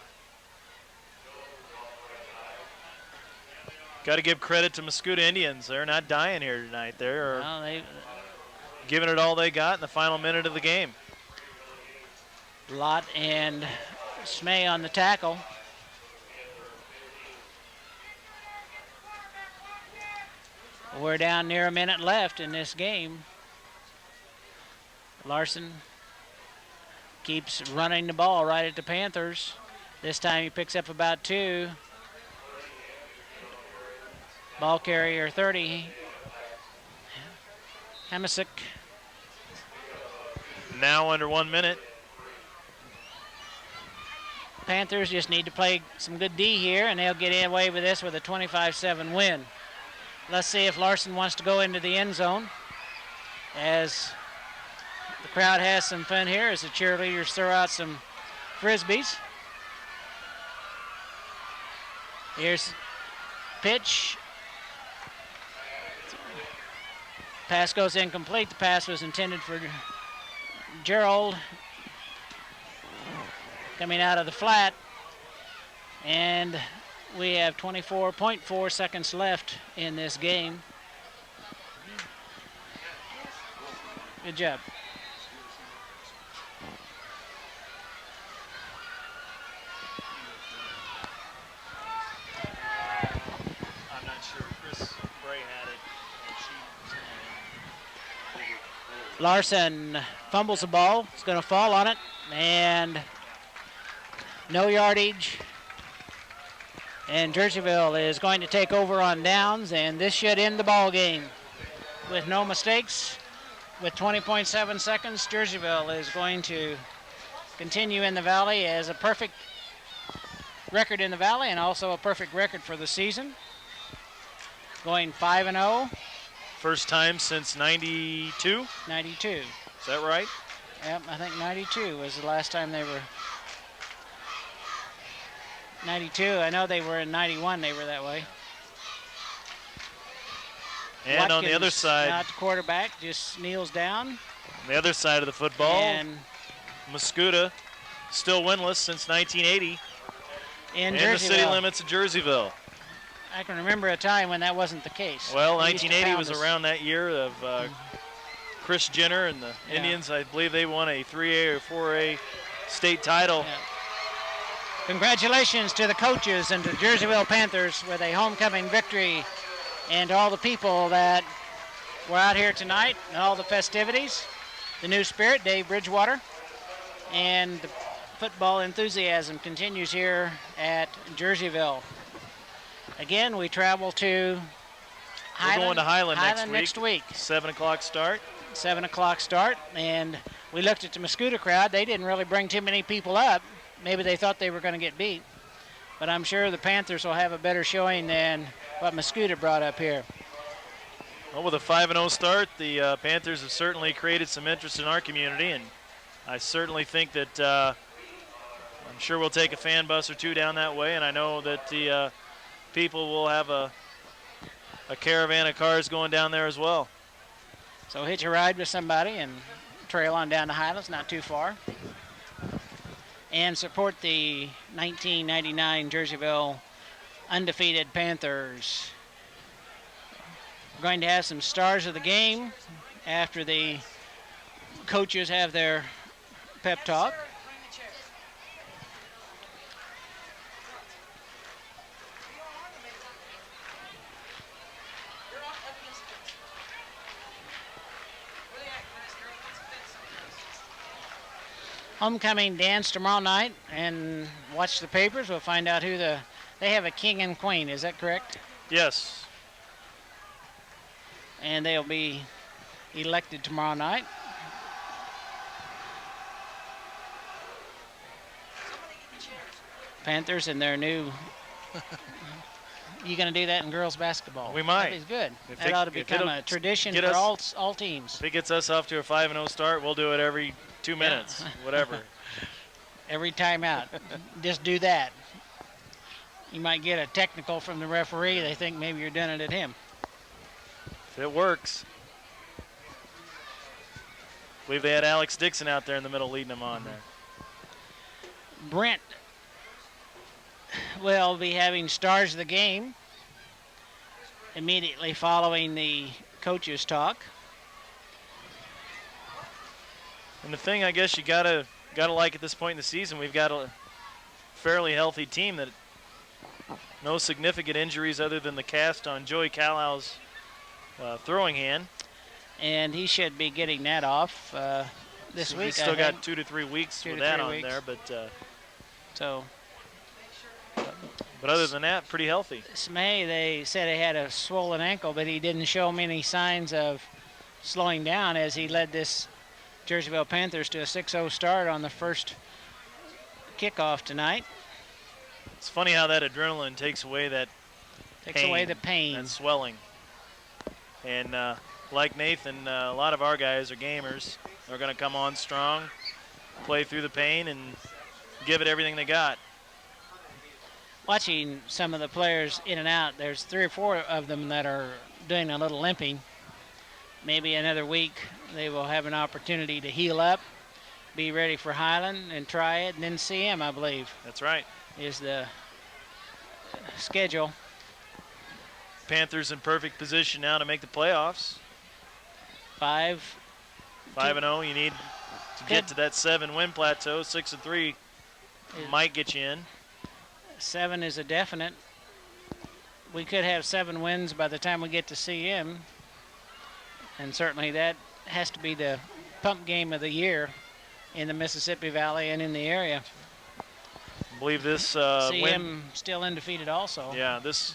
Got to give credit to Mascoutah Indians. They're not dying here tonight. They're giving it all they got in the final minute of the game. Lott and Smay on the tackle. We're down near a minute left in this game. Larson keeps running the ball right at the Panthers. This time he picks up about 2. Ball carrier 30, Hamasick. Now under 1 minute. Panthers just need to play some good D here, and they'll get away with this with a 25-7 win. Let's see if Larson wants to go into the end zone, as the crowd has some fun here as the cheerleaders throw out some Frisbees. Here's pitch. Pass goes incomplete. The pass was intended for Gerald. Coming out of the flat. And we have 24.4 seconds left in this game. Good job. I'm not sure. Chris Bray had it. Larson fumbles the ball. It's going to fall on it. And no yardage. And Jerseyville is going to take over on downs, and this should end the ball game. With no mistakes, with 20.7 seconds, Jerseyville is going to continue in the Valley as a perfect record in the Valley and also a perfect record for the season. Going 5-0. First time since 92? 92. Is that right? Yep, I think 92 was the last time they were. 92, I know they were in 91, they were that way. And Watkins, on the other side, not the quarterback, just kneels down. On the other side of the football, And Mascoutah still winless since 1980 in the city Jerseyville. limits of Jerseyville. I can remember a time when that wasn't the case. Well, They used to 1980 pound was us. around that year of Chris Jenner and the Yeah. Indians. I believe they won a 3A or 4A state title. Yeah. Congratulations to the coaches and to the Jerseyville Panthers with a homecoming victory, and to all the people that were out here tonight and all the festivities. The new spirit, Dave Bridgewater, and the football enthusiasm continues here at Jerseyville. Again, we travel to Highland. We're going to Highland next week. 7 o'clock start. 7 o'clock start, and we looked at the Mascoutah crowd. They didn't really bring too many people up. maybe they thought they were going to get beat. But I'm sure the Panthers will have a better showing than what Mascoutah brought up here. Well, with a 5-0 start, the Panthers have certainly created some interest in our community, and I certainly think that I'm sure we'll take a fan bus or two down that way, and I know that the people will have a caravan of cars going down there as well. So hitch a ride with somebody and trail on down to Highlands, not too far. And support the 1999 Jerseyville undefeated Panthers. We're going to have some stars of the game after the coaches have their pep talk. Homecoming dance tomorrow night, and watch the papers. We'll find out who they have a king and queen. Is that correct? Yes. And they'll be elected tomorrow night. Panthers and their new. You going to do that in girls basketball? We might. That is good. If That ought to become a tradition for all teams. If it gets us off to a 5-0 start, we'll do it every 2 minutes, whatever. Every time out. Just do that. You might get a technical from the referee. They think maybe you're doing it at him. If it works. I believe they had Alex Dixon out there in the middle leading them on there. Brent will be having stars of the game immediately following the coaches' talk. And the thing I guess you gotta like at this point in the season, we've got a fairly healthy team that no significant injuries other than the cast on Joey Callow's throwing hand. And he should be getting that off this week. He's still got 2 to 3 weeks with that on there, but but other than that, pretty healthy. Smay, they said he had a swollen ankle, but he didn't show many signs of slowing down as he led this Jerseyville Panthers to a 6-0 start on the first kickoff tonight. It's funny how that adrenaline takes away that away the pain. That swelling. And like Nathan, a lot of our guys are gamers. They're going to come on strong, play through the pain, and give it everything they got. Watching some of the players in and out, there's 3 or 4 of them that are doing a little limping. Maybe another week they will have an opportunity to heal up, be ready for Highland and try it, and then CM, I believe. That's right. Is the schedule. Panthers in perfect position now to make the playoffs. 5-0, you need to get to that 7-win plateau. 6-3 might get you in. 7 is a definite. We could have 7 wins by the time we get to CM. And certainly that has to be the pump game of the year in the Mississippi Valley and in the area. I believe this CM win still undefeated also. Yeah, this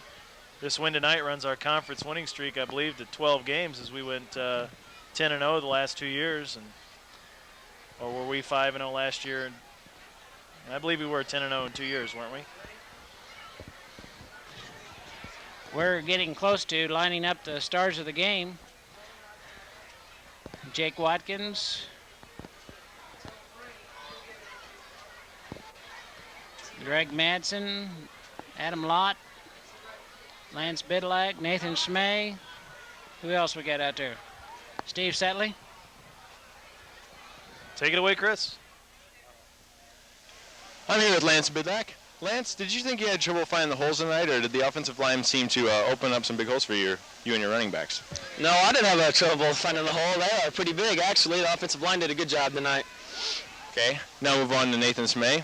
win tonight runs our conference winning streak, I believe, to 12 games as we went 10-0 the last 2 years. Or were we 5-0 last year? And I believe we were 10-0 in 2 years, weren't we? We're getting close to lining up the stars of the game. Jake Watkins. Greg Madsen. Adam Lott. Lance Bidlack. Nathan Smay. Who else we got out there? Steve Setley. Take it away, Chris. I'm here with Lance Bidlack. Lance, did you think you had trouble finding the holes tonight, or did the offensive line seem to open up some big holes for you and your running backs? No, I didn't have trouble finding the hole. They are pretty big, actually. The offensive line did a good job tonight. Okay, now move on to Nathan Smay.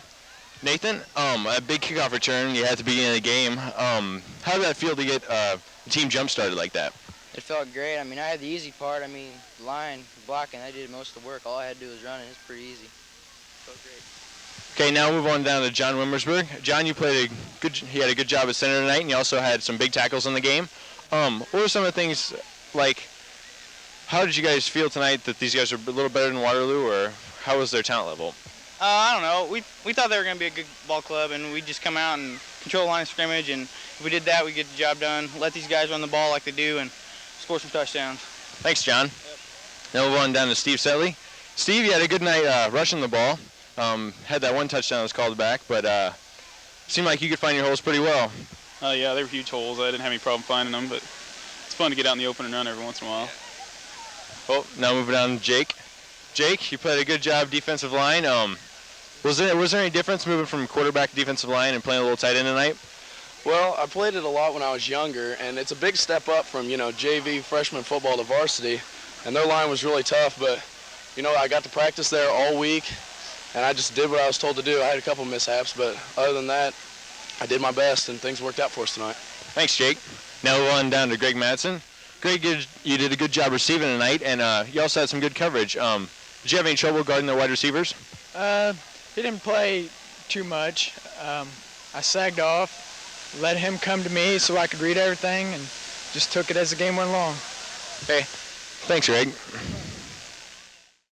Nathan, a big kickoff return you had at the beginning of the game. How did that feel to get the team jump-started like that? It felt great. I mean, I had the easy part. I mean, line, blocking, I did most of the work. All I had to do was run, and it's pretty easy. Felt great. Okay, now move on down to John Wimmersberg. John, you he had a good job at center tonight, and you also had some big tackles in the game. What were some of the things, like, how did you guys feel tonight that these guys are a little better than Waterloo, or how was their talent level? I don't know. We thought they were going to be a good ball club, and we just come out and control the line of scrimmage, and if we did that, we get the job done. Let these guys run the ball like they do, and score some touchdowns. Thanks, John. Now we'll run down to Steve Setley. Steve, you had a good night rushing the ball. Had that one touchdown that was called back, but seemed like you could find your holes pretty well. Yeah, they were huge holes. I didn't have any problem finding them, but it's fun to get out in the open and run every once in a while. Well, now moving on to Jake. Jake, you played a good job defensive line. Was there any difference moving from quarterback to defensive line and playing a little tight end tonight? Well, I played it a lot when I was younger, and it's a big step up from, JV freshman football to varsity, and their line was really tough, but, I got to practice there all week, and I just did what I was told to do. I had a couple mishaps, but other than that, I did my best, and things worked out for us tonight. Thanks, Jake. Now we'll run down to Greg Madsen. Greg, you did a good job receiving tonight, and you also had some good coverage. Did you have any trouble guarding the wide receivers? He didn't play too much. I sagged off, let him come to me so I could read everything, and just took it as the game went along. Okay. Thanks, Greg.